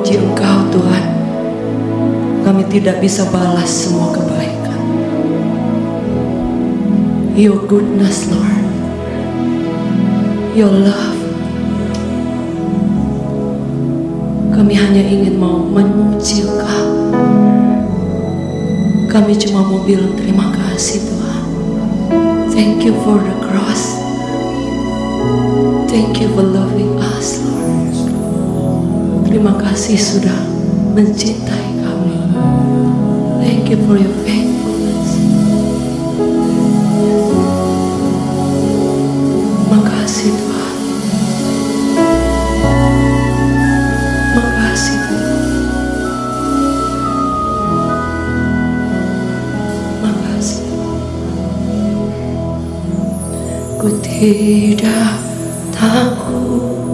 memuji Engkau Tuhan. Kami tidak bisa balas semua kebaikan. Your goodness Lord, Your love. Kami hanya ingin mau memuji Engkau. Kami cuma mau bilang terima kasih Tuhan. Thank you for the cross. Thank you for loving us Lord. Terima kasih sudah mencintai kami. Thank you for your faithfulness. Makasih Tuhan. Makasih Tuhan. Makasih. Ku tidak takut.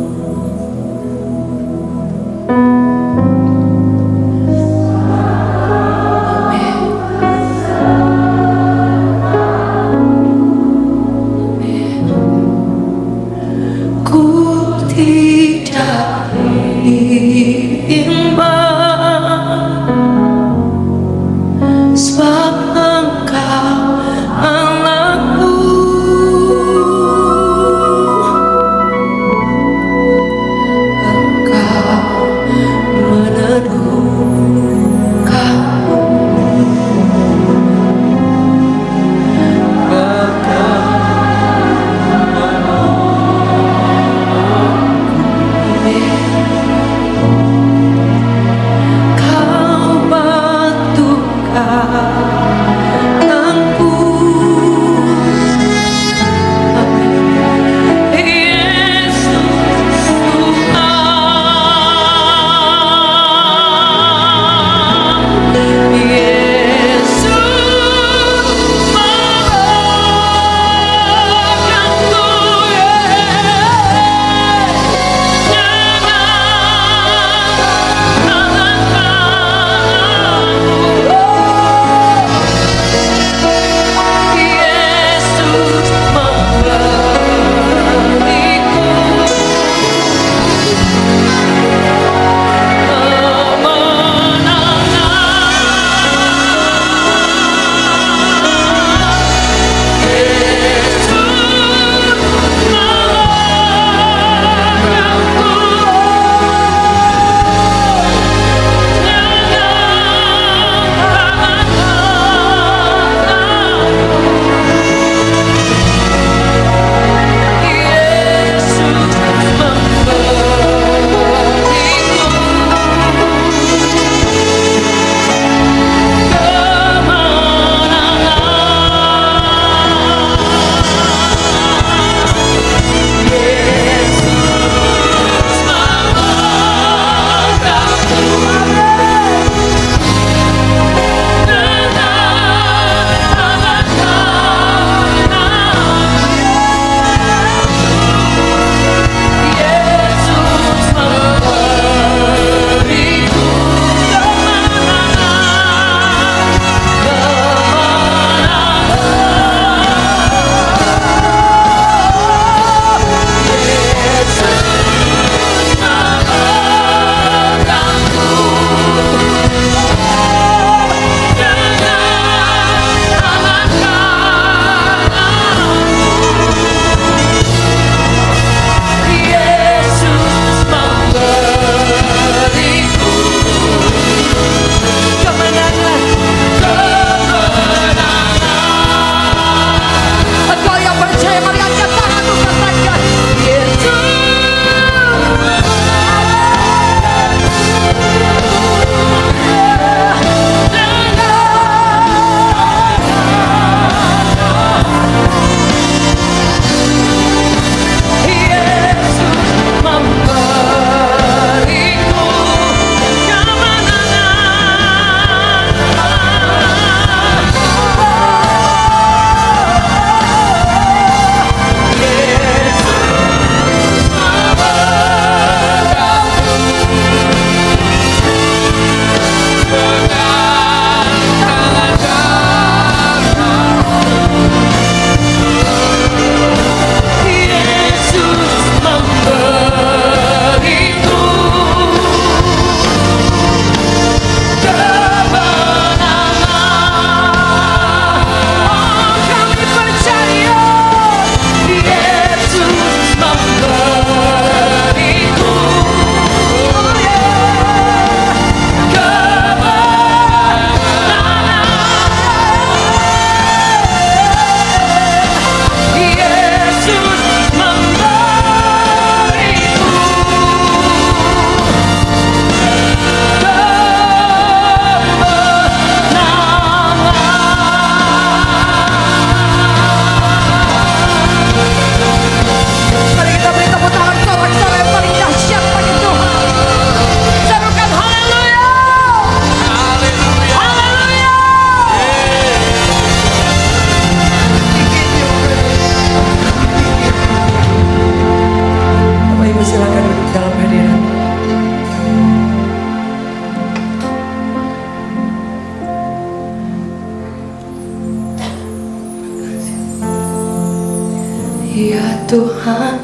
Tuhan,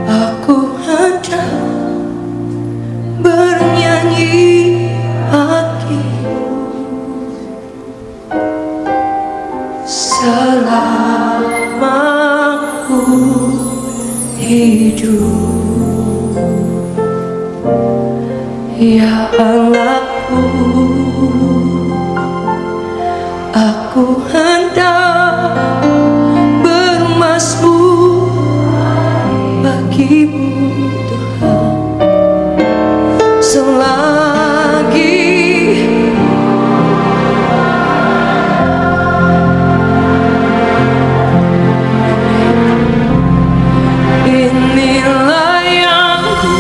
aku hendak bernyanyi bagimu selama ku hidup, ya Allahku. Aku hendak bermazmur bagimu Tuhan selagi inilah yang ku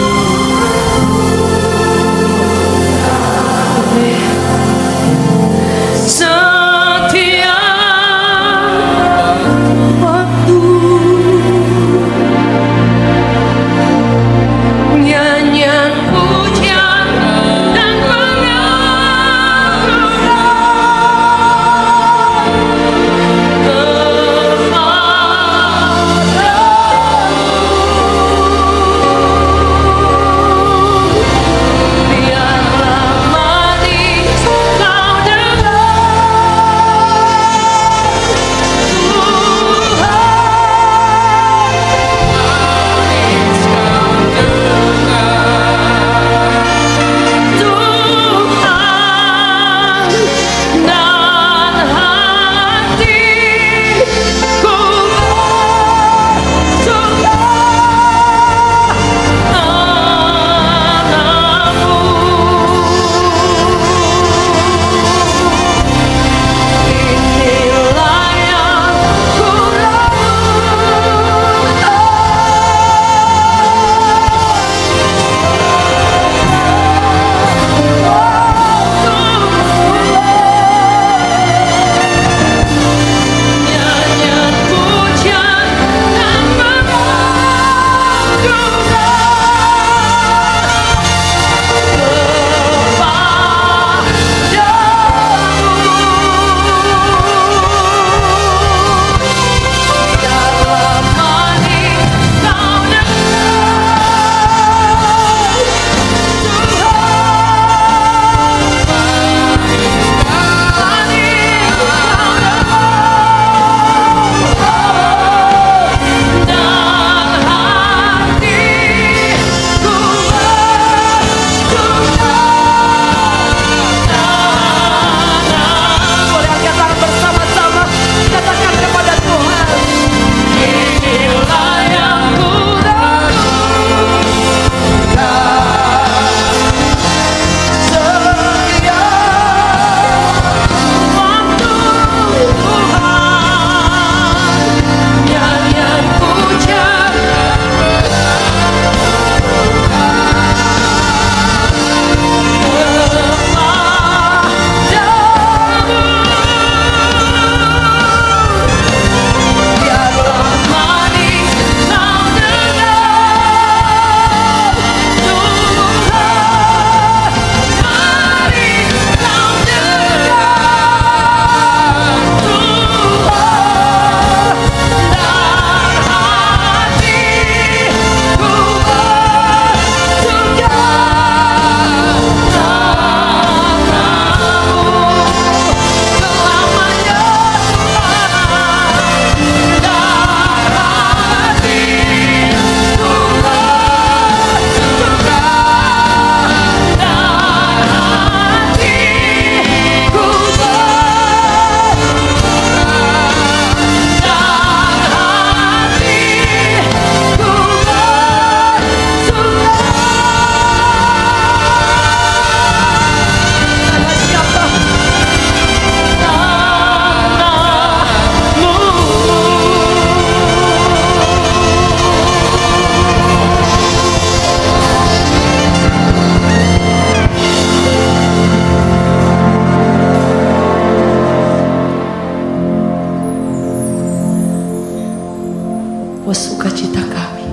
sukacita kami,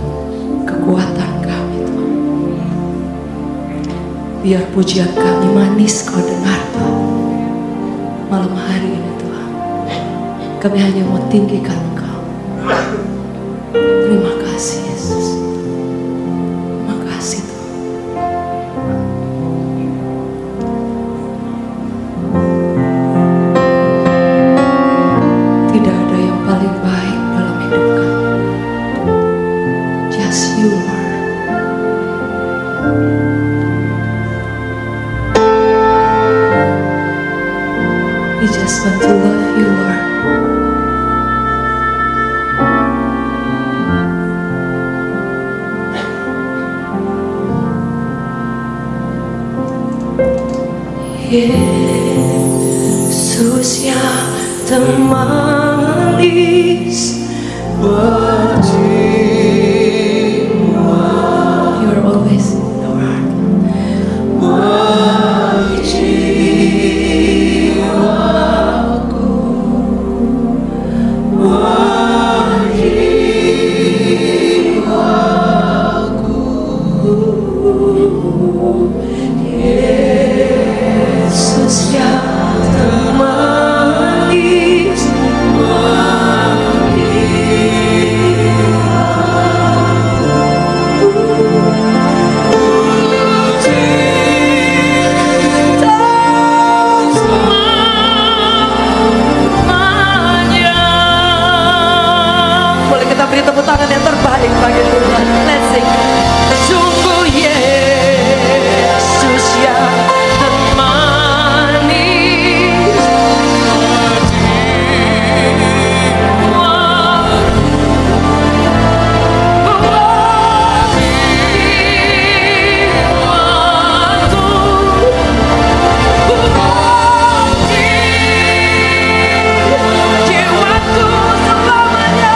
kekuatan kami Tuhan. Biar pujian kami manis Kau dengar Tuhan malam hari ini Tuhan. Kami hanya mau tinggikan Engkau. Terima kasih Yesus. Terima kasih Tuhan. Tidak ada yang paling baik dalam hidup kami. Just you Lord. We just want to love you Lord. Yesus yang termanis berjiwa, you are always in our heart. Berjiwaku, berjiwaku, Yesus yang termanis boleh kita beri tepuk tangan yang terbaik bagi Tuhan. Let's sing. Sungguh Yesus yang termanis jiwaku selamanya.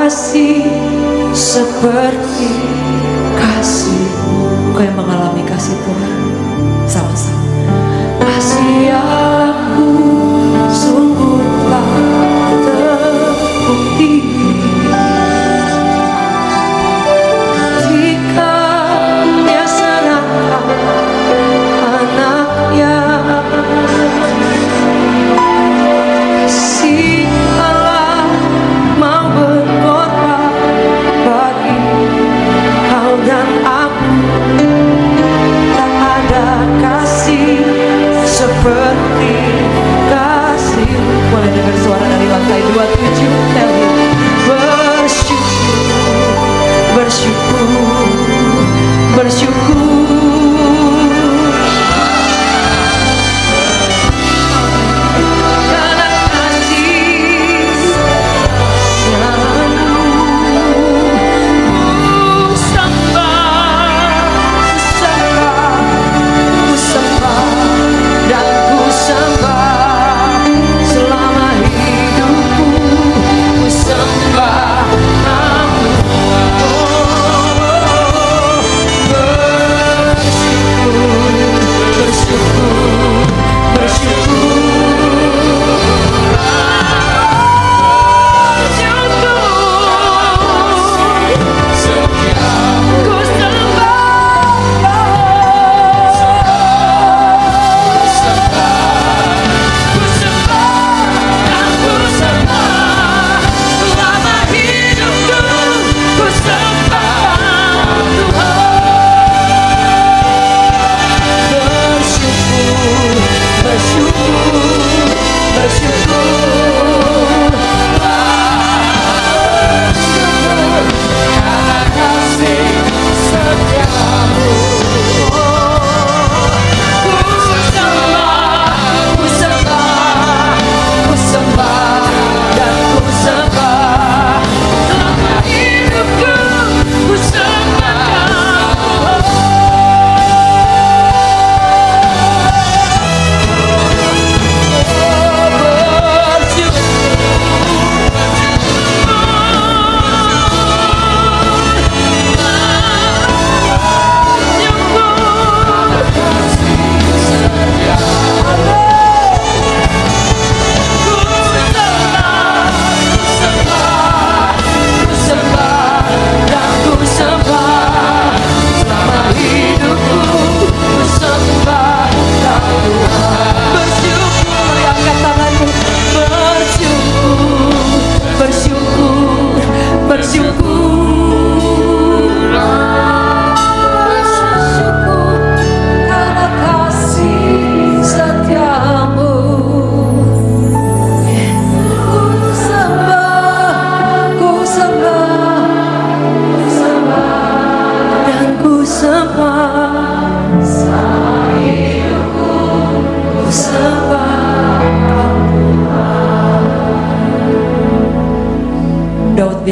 kasih seperti kasih. Kau yang mengalami kasih Tuhan sama-sama. Kasih Allahku sungguhlah terbukti jika Dia serahkan anaknya. Kasih Allah mau berkorban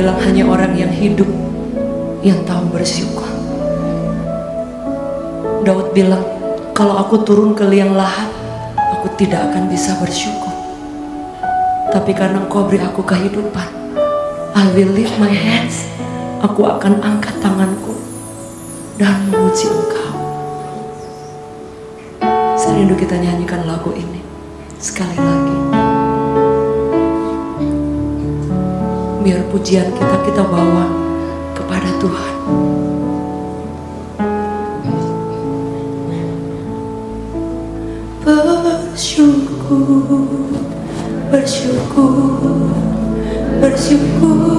bilang hanya orang yang hidup yang tahu bersyukur. Daud bilang, kalau aku turun ke liang lahat, aku tidak akan bisa bersyukur. Tapi karena Engkau beri aku kehidupan, I will lift my hands. Aku akan angkat tanganku dan memuji Engkau. Saya rindu kita nyanyikan lagu ini sekali lagi. Biar pujian kita bawa kepada Tuhan. Bersyukur, bersyukur, bersyukur.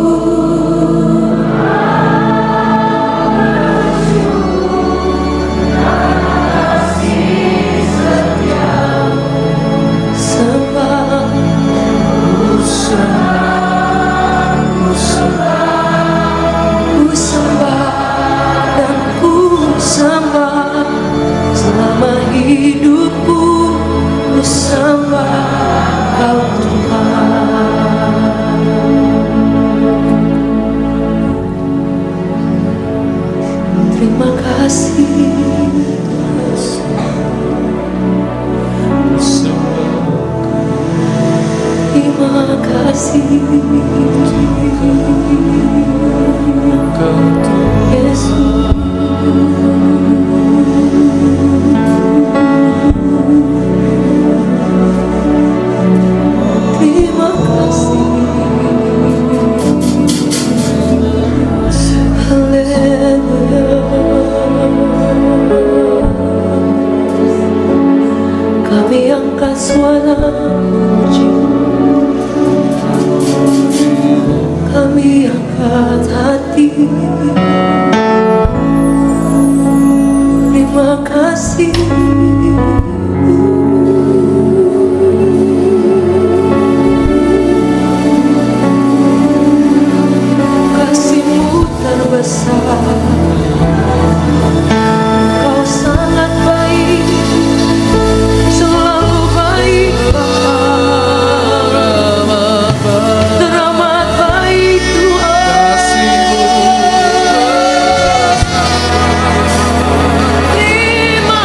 Hidupku ku sembah Kau Tuhan. Terima kasih, terima kasih Yesus. Kami angkat suara puji, kami angkat hati. Terima kasih. Kasih-Mu terbesar. Kau sangat baik, selalu baik Bapa. Teramat baik Tuhan. Terima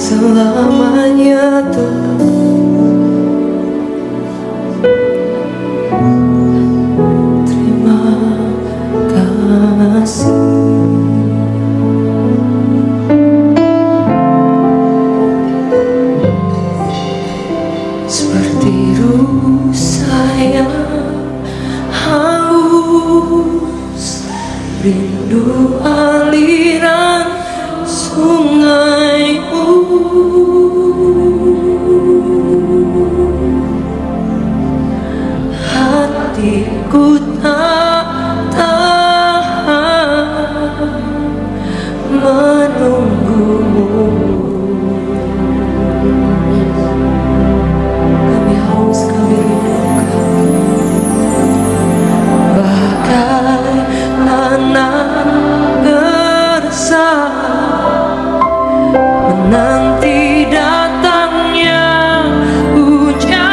selamanya Tuhan. Terima kasih. Seperti rusa yang haus, rindu aliran sungai-Mu. Hatiku tak tahan menunggu-Mu. Kami haus, kami rindukan, bagai anak bersama menanti datangnya hujan.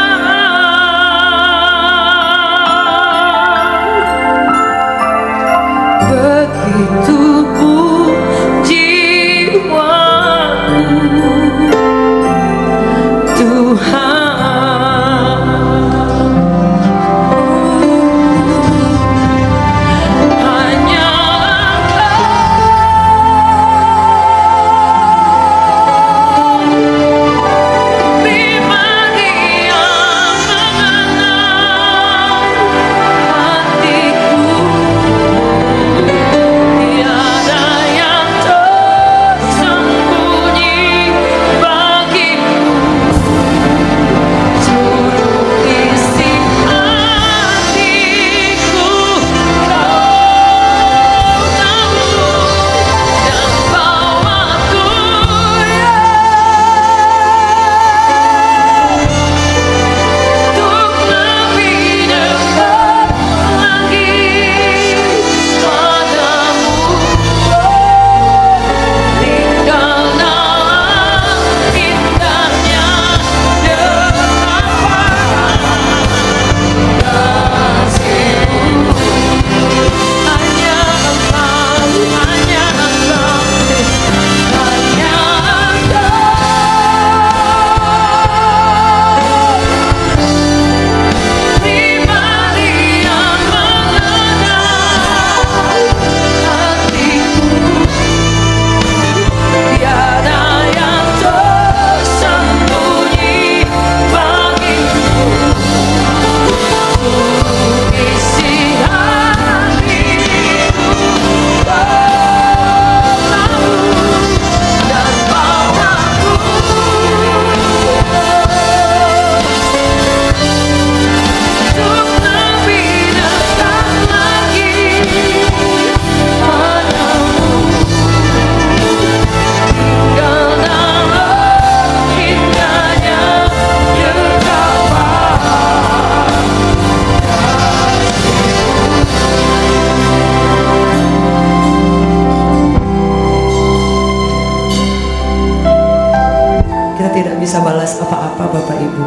membalas apa-apa Bapak Ibu.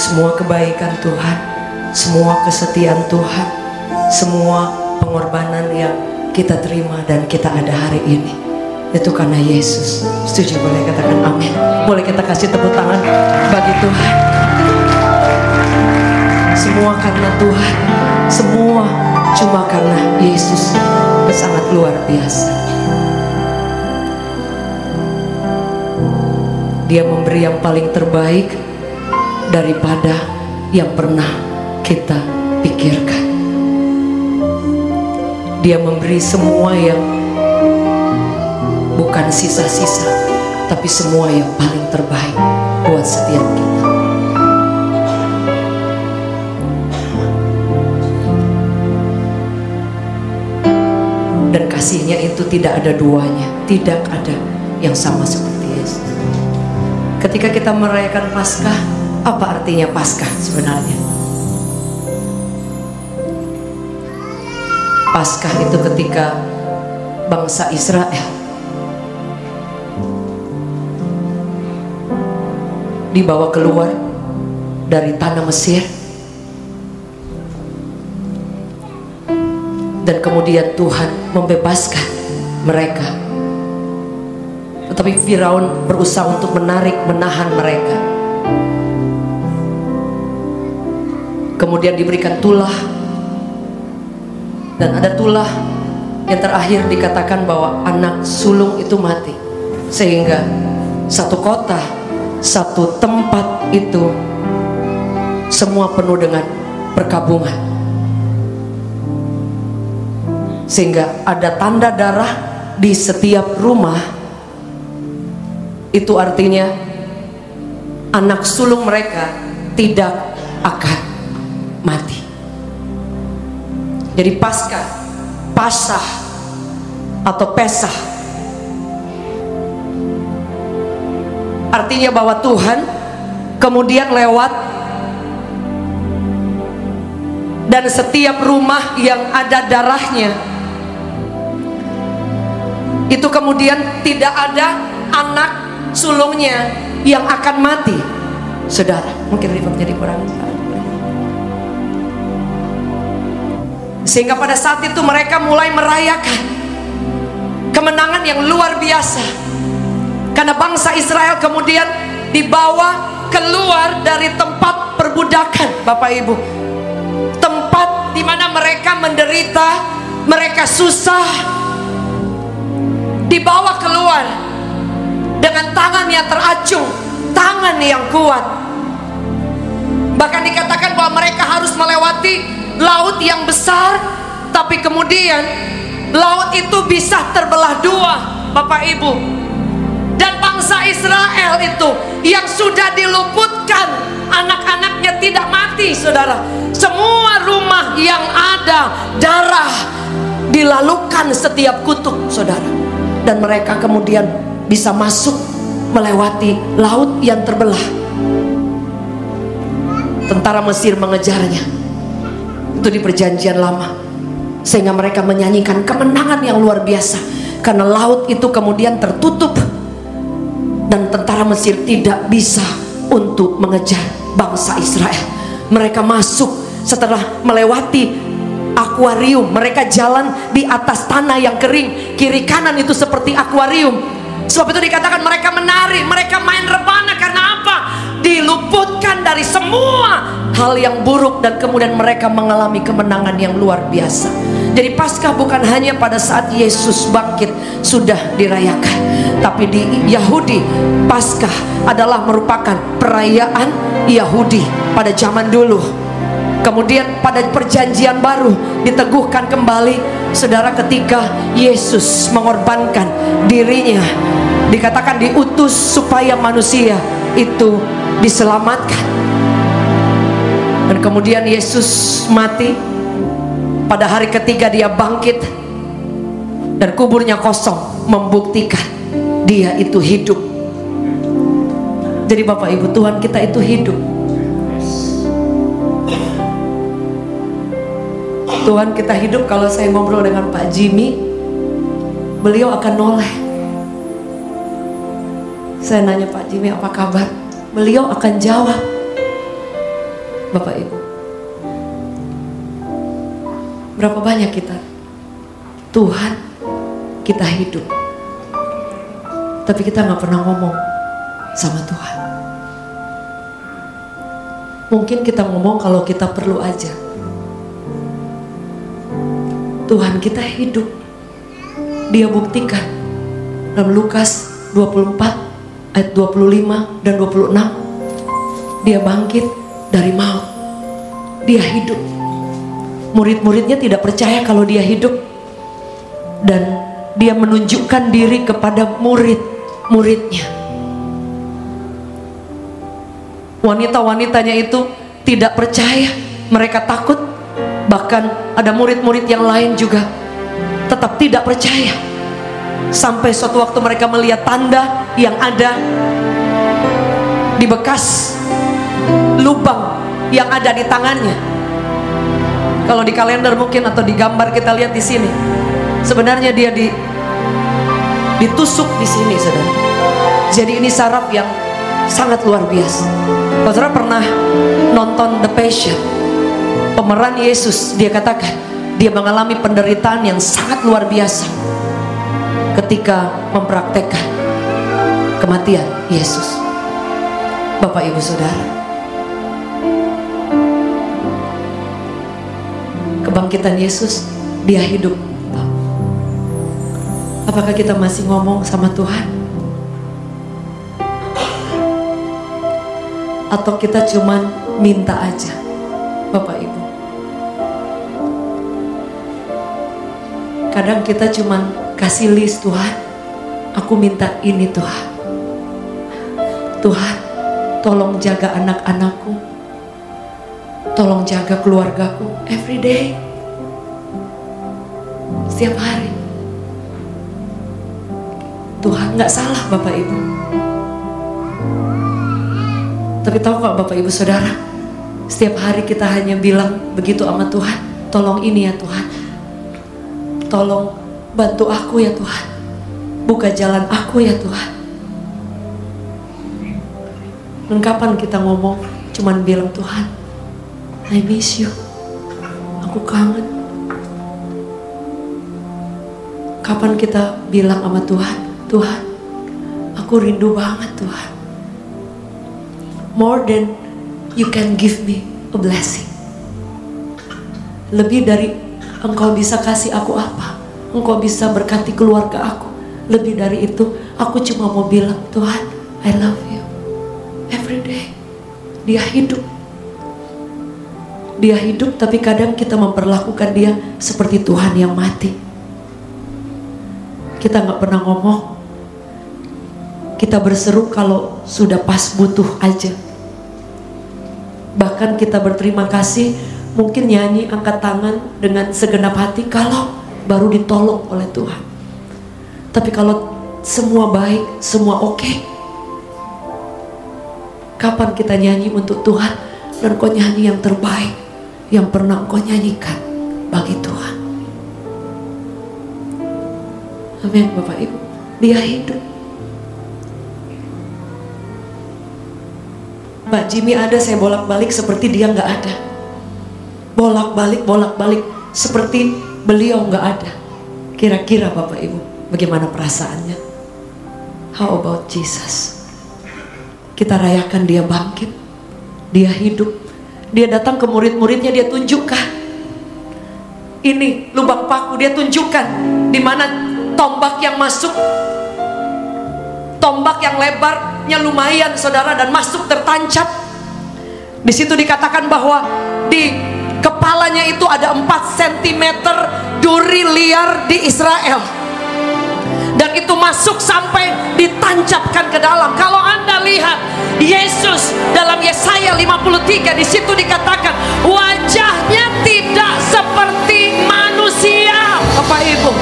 Semua kebaikan Tuhan, semua kesetiaan Tuhan, semua pengorbanan yang kita terima dan kita ada hari ini, itu karena Yesus. Setuju? Boleh katakan amin. Boleh kita kasih tepuk tangan bagi Tuhan. Semua karena Tuhan, semua cuma karena Yesus. Sangat luar biasa. Dia memberi yang paling terbaik daripada yang pernah kita pikirkan. Dia memberi semua yang bukan sisa-sisa, tapi semua yang paling terbaik buat setiap kita. Dan kasihnya itu tidak ada duanya, tidak ada yang sama seperti Yesus. Ketika kita merayakan Paskah, apa artinya Paskah sebenarnya? Paskah itu ketika bangsa Israel dibawa keluar dari tanah Mesir, dan kemudian Tuhan membebaskan mereka. Tetapi Firaun berusaha untuk menahan mereka. Kemudian diberikan tulah, dan ada tulah yang terakhir dikatakan bahwa anak sulung itu mati, sehingga satu kota, satu tempat itu semua penuh dengan perkabungan, sehingga ada tanda darah di setiap rumah. Itu artinya anak sulung mereka tidak akan mati. Jadi Paskah, Pasah atau Pesah artinya bahwa Tuhan kemudian lewat, dan setiap rumah yang ada darahnya itu kemudian tidak ada anak sulungnya yang akan mati. Saudara, mungkin jadi kurang. Sehingga pada saat itu mereka mulai merayakan kemenangan yang luar biasa, karena bangsa Israel kemudian dibawa keluar dari tempat perbudakan, Bapak Ibu, tempat di mana mereka menderita, mereka susah, dibawa keluar dengan tangan yang teracung, tangan yang kuat. Bahkan dikatakan bahwa mereka harus melewati laut yang besar, tapi kemudian laut itu bisa terbelah dua, Bapak Ibu. Dan bangsa Israel itu yang sudah diluputkan, anak-anaknya tidak mati, saudara. Semua rumah yang ada darah dilalukan setiap kutub, saudara. Dan mereka kemudian bisa masuk melewati laut yang terbelah. Tentara Mesir mengejarnya. Itu di perjanjian lama, sehingga mereka menyanyikan kemenangan yang luar biasa, karena laut itu kemudian tertutup dan tentara Mesir tidak bisa untuk mengejar bangsa Israel. Mereka masuk setelah melewati akuarium, mereka jalan di atas tanah yang kering, kiri kanan itu seperti akuarium. Sebab itu dikatakan mereka menari, mereka main rebana. Karena apa? Diluputkan dari semua hal yang buruk, dan kemudian mereka mengalami kemenangan yang luar biasa. Jadi Paskah bukan hanya pada saat Yesus bangkit sudah dirayakan, tapi di Yahudi Paskah adalah merupakan perayaan Yahudi pada zaman dulu. Kemudian pada perjanjian baru diteguhkan kembali, saudara, ketika Yesus mengorbankan dirinya, dikatakan diutus supaya manusia itu diselamatkan. Dan kemudian Yesus mati, pada hari ketiga dia bangkit, dan kuburnya kosong, membuktikan dia itu hidup. Jadi Bapak Ibu, Tuhan kita itu hidup. Tuhan kita hidup. Kalau saya ngobrol dengan Pak Jimmy, beliau akan noleh. Saya nanya, Pak Jimmy apa kabar? beliau akan jawab. Bapak Ibu, berapa banyak kita, Tuhan, kita hidup, tapi kita gak pernah ngomong sama Tuhan. Mungkin kita ngomong kalau kita perlu aja. Tuhan kita hidup. Dia buktikan dalam Lukas 24 ayat 25 dan 26. Dia bangkit dari maut. Dia hidup. Murid-muridnya tidak percaya kalau dia hidup. Dan dia menunjukkan diri kepada murid-muridnya. Wanita-wanitanya itu tidak percaya, mereka takut. Bahkan ada murid-murid yang lain juga tetap tidak percaya. Sampai suatu waktu mereka melihat tanda yang ada di bekas lubang yang ada di tangannya. Kalau di kalender mungkin atau di gambar kita lihat di sini, sebenarnya dia ditusuk di sini, saudara. Jadi ini saraf yang sangat luar biasa. Saudara pernah nonton The Passion? Pemeran Yesus, dia katakan dia mengalami penderitaan yang sangat luar biasa ketika mempraktekkan kematian Yesus. Bapak Ibu Saudara, kebangkitan Yesus, dia hidup. Apakah kita masih ngomong sama Tuhan? Atau kita cuman minta aja? Bapak Ibu, kadang kita cuman kasih list, Tuhan, aku minta ini Tuhan. Tuhan, tolong jaga anak-anakku, tolong jaga keluargaku every day, setiap hari. Tuhan, gak salah Bapak Ibu. Tapi tahu gak Bapak Ibu Saudara, setiap hari kita hanya bilang begitu sama Tuhan, tolong ini ya Tuhan, tolong bantu aku ya Tuhan, buka jalan aku ya Tuhan. Dan kapan kita ngomong cuman bilang, Tuhan, I miss you, aku kangen. Kapan kita bilang sama Tuhan, Tuhan, aku rindu banget Tuhan. More than you can give me a blessing. Lebih dari Engkau bisa kasih aku apa, Engkau bisa berkati keluarga aku. Lebih dari itu, aku cuma mau bilang, Tuhan, I love you every day. Dia hidup. Dia hidup, tapi kadang kita memperlakukan dia seperti Tuhan yang mati. Kita gak pernah ngomong. Kita berseru kalau sudah pas butuh aja. Bahkan kita berterima kasih, mungkin nyanyi angkat tangan dengan segenap hati kalau baru ditolong oleh Tuhan. Tapi kalau semua baik, semua oke, kapan kita nyanyi untuk Tuhan dan kau nyanyi yang terbaik yang pernah kau nyanyikan bagi Tuhan? Amin Bapak Ibu. Dia hidup. Mbak Jimmy ada, saya bolak-balik seperti dia nggak ada. Bolak-balik seperti beliau nggak ada. Kira-kira Bapak Ibu, bagaimana perasaannya? How about Jesus? Kita rayakan dia bangkit, dia hidup. Dia datang ke murid-muridnya, dia tunjukkan. Ini lubang paku, dia tunjukkan di mana tombak yang masuk. Tombak yang lebarnya lumayan saudara dan masuk tertancap. Di situ dikatakan bahwa di kepalanya itu ada 4 cm duri liar di Israel. Dan itu masuk sampai ditancapkan ke dalam. Kalau Anda lihat Yesus dalam Yesaya 53, di situ dikatakan wajahnya tidak seperti manusia, Bapak Ibu.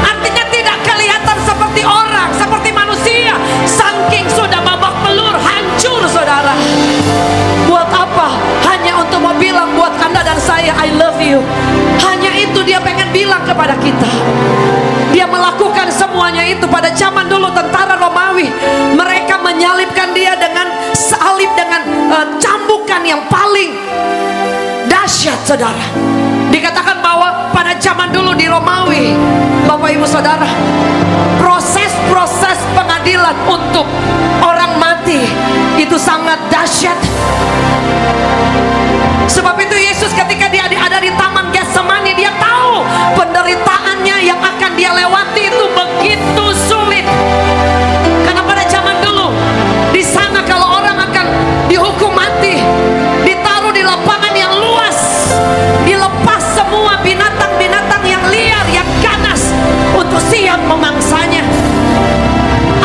Artinya tidak kelihatan seperti orang, seperti manusia. Saking sudah babak belur, hancur saudara. Buat apa? Hanya untuk mau bilang buat Anda dan saya, I love you. Hanya itu dia pengen bilang kepada kita. Dia melakukan semuanya itu. Pada zaman dulu tentara Romawi, mereka menyalibkan dia dengan pemberontakan yang paling dahsyat, saudara. Dikatakan bahwa pada zaman dulu di Romawi, Bapak Ibu Saudara, proses pengadilan untuk orang mati itu sangat dahsyat. Sebab itu Yesus ketika dia ada di Taman Getsemani, dia tahu penderitaannya yang akan dia lewati itu begitu sulit. Karena pada zaman dulu di sana kalau orang akan dihukum mati, ditaruh di lapangan yang luas, dilepas semua binatang-binatang yang liar, yang ganas untuk siap memangsanya,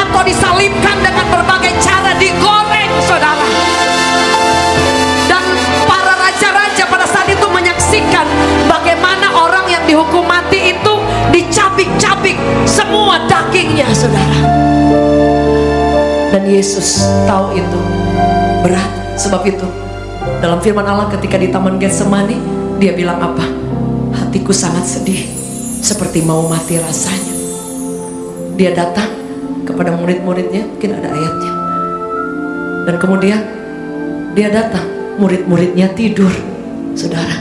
atau disalibkan dengan berbagai cara, digoreng, saudara. Dan para raja-raja pada saat itu menyaksikan bagaimana orang yang dihukum mati itu dicabik-cabik semua dagingnya, saudara. Dan Yesus tahu itu berat. Sebab itu dalam firman Allah ketika di Taman Getsemani, dia bilang apa? Hatiku sangat sedih, seperti mau mati rasanya. Dia datang kepada murid-muridnya, mungkin ada ayatnya. Dan kemudian dia datang, murid-muridnya tidur, saudara.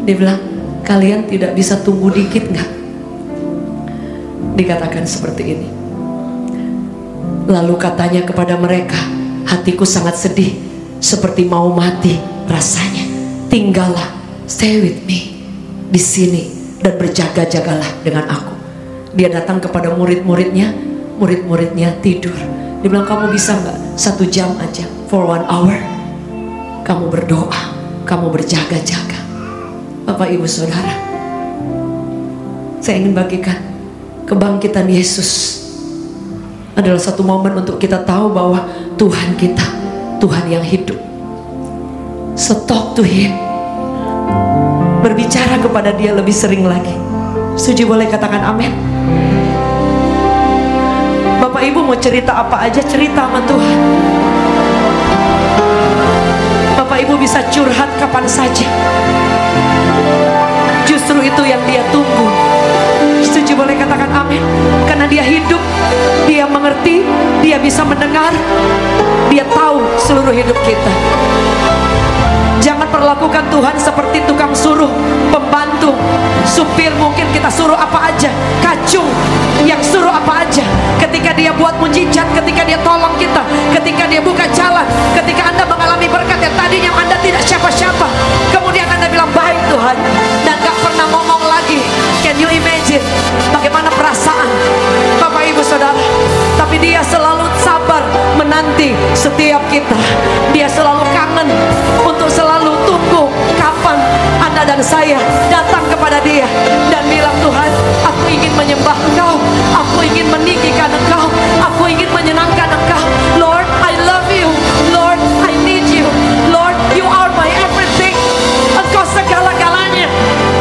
Dia bilang, kalian tidak bisa tunggu dikit nggak? Dikatakan seperti ini. Lalu katanya kepada mereka, hatiku sangat sedih, seperti mau mati rasanya. Tinggallah, stay with me di sini dan berjaga-jagalah dengan aku. Dia datang kepada murid-muridnya, murid-muridnya tidur. Dia bilang, kamu bisa nggak 1 jam aja, for 1 hour, kamu berdoa, kamu berjaga-jaga. Bapak Ibu Saudara, saya ingin bagikan kebangkitan Yesus adalah satu momen untuk kita tahu bahwa Tuhan kita, Tuhan yang hidup. So talk to Him, berbicara kepada Dia lebih sering lagi. Setuju? Boleh katakan amin. Bapak Ibu mau cerita apa aja, cerita sama Tuhan. Bapak Ibu bisa curhat kapan saja. Justru itu yang Dia tunggu. Setuju? Boleh katakan amin. Karena Dia hidup, Dia mengerti, Dia bisa mendengar, Dia tahu seluruh hidup kita. Jangan perlakukan Tuhan seperti tukang suruh, pembantu, supir. Mungkin kita suruh apa aja, kacung yang suruh apa aja. Ketika Dia buat mujizat, ketika Dia tolong kita, ketika Dia buka jalan, ketika Anda mengalami berkat yang tadinya Anda tidak siapa-siapa, kemudian Anda bilang baik Tuhan, dan gak pernah ngomong lagi. Can you imagine bagaimana perasaan Bapak Ibu Saudara? Tapi Dia selalu sabar menanti setiap kita. Dia selalu kangen untuk selalu tunggu kapan Anda dan saya datang kepada Dia dan bilang, Tuhan, aku ingin menyembah Engkau, aku ingin meninggikan Engkau, aku ingin menyenangkan Engkau. Lord, I love you. Lord, I need you. Lord, you are my everything. Engkau segala-galanya.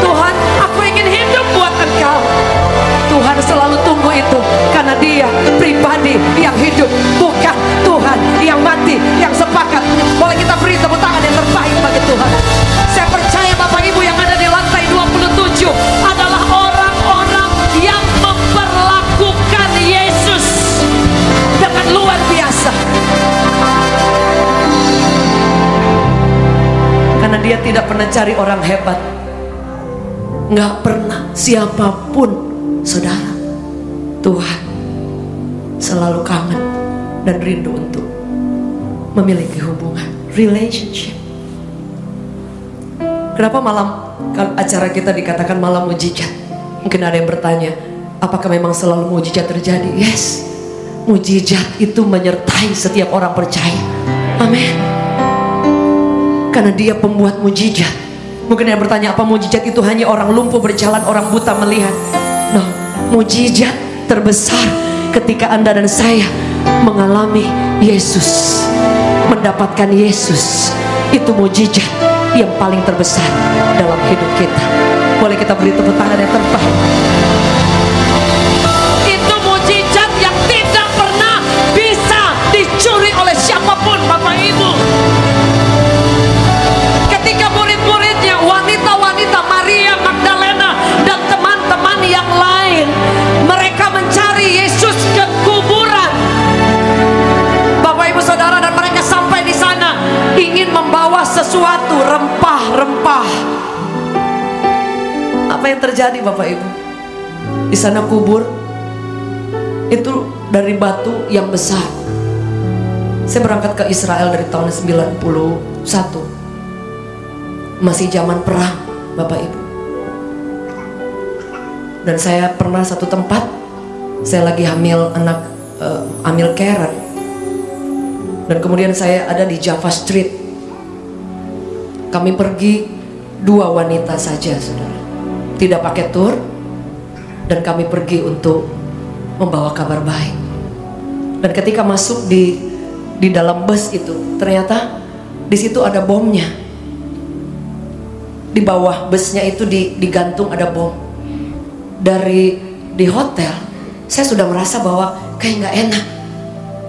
Tuhan, aku ingin hidup buat Engkau. Tuhan selalu tunggu itu karena Dia pribadi yang hidup, bukan Tuhan yang mati, yang sepakat. Boleh kita beri tepuk tangan yang terbaik bagi Tuhan. Saya percaya Bapak Ibu yang ada di lantai 27 adalah orang-orang yang memperlakukan Yesus dengan luar biasa. Karena Dia tidak pernah cari orang hebat. Nggak pernah, siapapun, saudara. Tuhan selalu kangen dan rindu untuk memiliki hubungan, relationship. Kenapa malam acara kita dikatakan malam mujizat? Mungkin ada yang bertanya, apakah memang selalu mujizat terjadi? Yes, mujizat itu menyertai setiap orang percaya. Amin. Karena Dia pembuat mujizat. Mungkin yang bertanya, apa mujizat itu hanya orang lumpuh berjalan, orang buta melihat? No, mujizat terbesar ketika Anda dan saya mengalami Yesus, mendapatkan Yesus. Itu mujizat yang paling terbesar dalam hidup kita. Boleh kita beri tepuk tangan yang terbaik. Itu mujizat yang tidak pernah bisa dicuri oleh siapapun, Bapak Ibu. Ketika murid-muridnya, wanita-wanita Maria Magdalena dan teman-teman yang lain, mereka mencari Yesus ke kuburan, Bapak Ibu Saudara, dan mereka sampai di sana ingin membawa apa yang terjadi Bapak Ibu? Di sana kubur itu dari batu yang besar. Saya berangkat ke Israel dari tahun 91. Masih zaman perang Bapak Ibu. Dan saya pernah satu tempat, saya lagi hamil anak, hamil Karen. Dan kemudian saya ada di Java Street. Kami pergi 2 wanita saja, saudara. Tidak pakai tour. Dan kami pergi untuk membawa kabar baik. Dan ketika masuk di dalam bus itu, ternyata di situ ada bomnya. Di bawah busnya itu digantung ada bom. Di hotel, saya sudah merasa bahwa kayak nggak enak.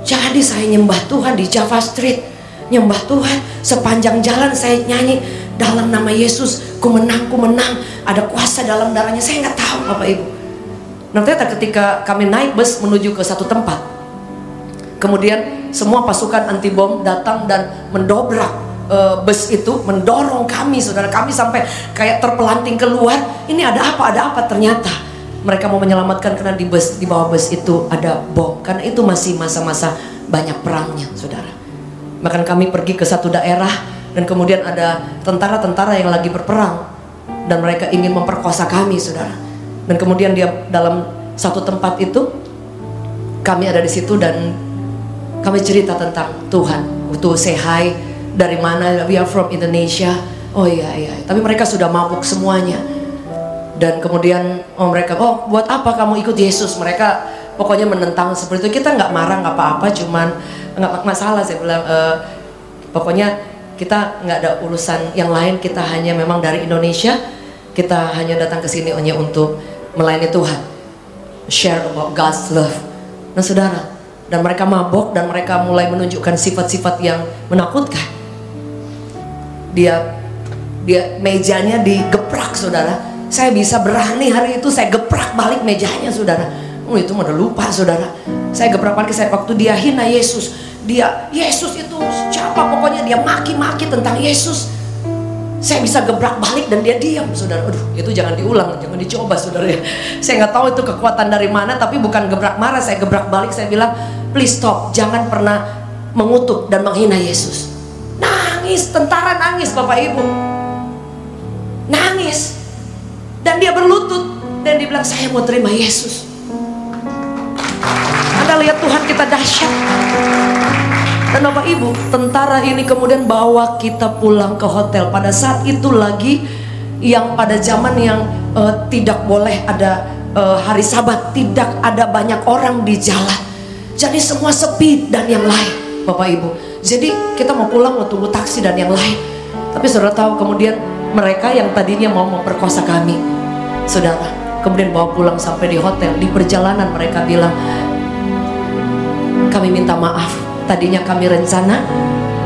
Jadi saya nyembah Tuhan di Java Street, nyembah Tuhan sepanjang jalan saya nyanyi, dalam nama Yesus, ku menang, ada kuasa dalam darahnya. Saya nggak tahu Bapak Ibu. Nah, ternyata ketika kami naik bus menuju ke satu tempat, kemudian semua pasukan anti bom datang dan mendobrak bus itu, mendorong kami, saudara. Kami sampai kayak terpelanting keluar. Ini ada apa? Ternyata mereka mau menyelamatkan karena di bawah bus itu ada bom. Karena itu masih masa-masa banyak perangnya, saudara. Bahkan kami pergi ke satu daerah dan kemudian ada tentara-tentara yang lagi berperang dan mereka ingin memperkosa kami, saudara. Dan kemudian dia dalam satu tempat itu, kami ada di situ dan kami cerita tentang Tuhan. Waktu say hi, dari mana? We are from Indonesia. Oh iya. Tapi mereka sudah mabuk semuanya. Dan kemudian mereka, buat apa kamu ikut Yesus? Mereka pokoknya menentang seperti itu. Kita nggak marah, nggak apa-apa, cuman nggak masalah. Saya bilang, pokoknya kita nggak ada urusan yang lain. Kita hanya memang dari Indonesia. Kita hanya datang ke sini hanya untuk melayani Tuhan, share about God's love. Nah, saudara, dan mereka mabok dan mereka mulai menunjukkan sifat-sifat yang menakutkan. Dia mejanya digeprak, saudara. Saya bisa berani hari itu saya geprak balik mejanya, saudara. Itu udah lupa, saudara. Saya geprak balik, waktu dia hina Yesus. Yesus itu siapa, pokoknya dia maki-maki tentang Yesus. Saya bisa gebrak balik dan dia diam, saudara. Aduh, itu jangan diulang, jangan dicoba, saudara ya. Saya nggak tahu itu kekuatan dari mana, tapi bukan gebrak marah, saya gebrak balik. Saya bilang, please stop, jangan pernah mengutuk dan menghina Yesus. Nangis, tentara nangis, Bapak Ibu. Nangis. Dan dia berlutut dan dia bilang, saya mau terima Yesus. Anda lihat Tuhan kita dahsyat. Dan Bapak Ibu, tentara ini kemudian bawa kita pulang ke hotel. Pada saat itu lagi yang pada zaman yang tidak boleh ada hari Sabat, tidak ada banyak orang di jalan. Jadi semua sepi dan yang lain, Bapak Ibu. Jadi kita mau pulang, mau tunggu taksi dan yang lain. Tapi saudara tahu kemudian mereka yang tadinya mau memperkosa kami, saudara, kemudian bawa pulang sampai di hotel. Di perjalanan mereka bilang, kami minta maaf. Tadinya kami rencana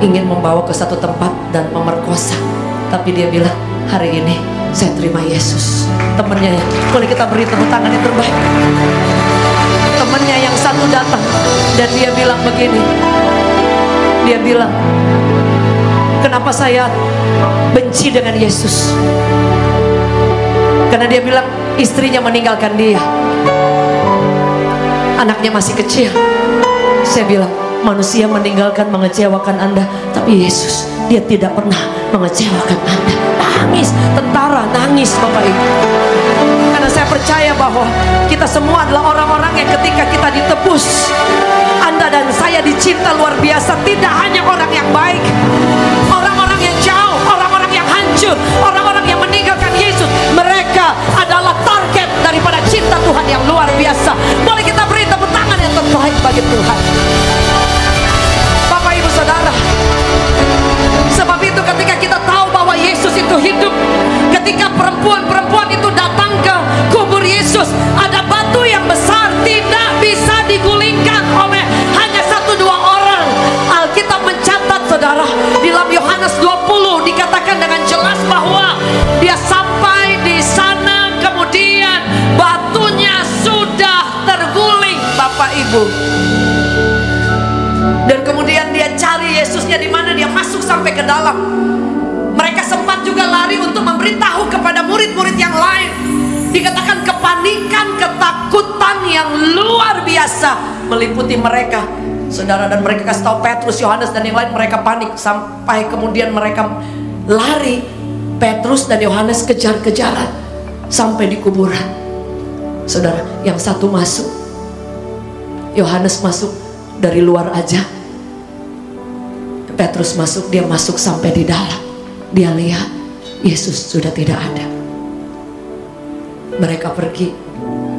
ingin membawa ke satu tempat dan memerkosa, tapi dia bilang, hari ini saya terima Yesus. Temennya, boleh kita beri tepuk tangan yang terbaik. Temennya yang satu datang dan dia bilang begini. Dia bilang, kenapa saya benci dengan Yesus? Karena dia bilang istrinya meninggalkan dia, anaknya masih kecil. Saya bilang, manusia meninggalkan, mengecewakan Anda, tapi Yesus, dia tidak pernah mengecewakan Anda. Nangis, tentara nangis, Bapak Ibu. Karena saya percaya bahwa kita semua adalah orang-orang yang ketika kita ditebus, Anda dan saya dicinta luar biasa. Tidak hanya orang yang baik, orang-orang yang jauh, orang-orang yang hancur, orang-orang yang meninggalkan Yesus, mereka adalah target daripada cinta Tuhan yang luar biasa. Boleh kita beri tepuk tangan yang terbaik bagi Tuhan. Bapak Ibu Saudara, sebab itu ketika kita tahu bahwa Yesus itu hidup, ketika perempuan-perempuan itu datang ke kubur Yesus, ada batu yang besar tidak bisa digulingkan oleh hanya 1-2 orang. Alkitab mencatat, saudara, di dalam Yohanes 20 dikatakan dengan jelas bahwa dia sampai di sana, kemudian batunya sudah terguling, Bapak Ibu. Dan kemudian dia cari Yesusnya di mana, dia masuk sampai ke dalam. Mereka sempat juga lari untuk memberitahu kepada murid-murid yang lain. Dikatakan kepanikan, ketakutan yang luar biasa meliputi mereka, saudara. Dan mereka kasih tahu Petrus, Yohanes dan yang lain, mereka panik. Sampai kemudian mereka lari, Petrus dan Yohanes kejar-kejaran sampai di kuburan. Saudara, yang satu masuk, Yohanes masuk dari luar aja, Petrus masuk, dia masuk sampai di dalam. Dia lihat Yesus sudah tidak ada. Mereka pergi,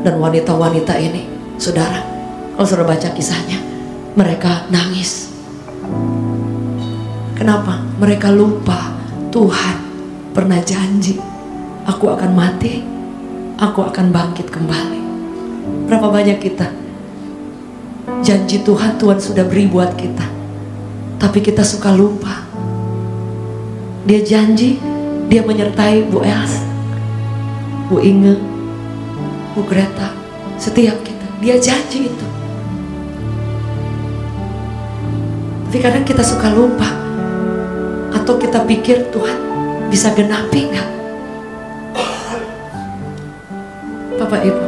dan wanita-wanita ini, saudara, kalau saudara baca kisahnya, mereka nangis. Kenapa? Mereka lupa Tuhan pernah janji, aku akan mati, aku akan bangkit kembali. Berapa banyak kita janji Tuhan sudah beri buat kita, tapi kita suka lupa. Dia janji, dia menyertai Bu Els, Bu Inge, Bu Greta, setiap kita. Dia janji itu. Tapi kadang kita suka lupa, atau kita pikir Tuhan bisa genapi nggak? Bapak Ibu,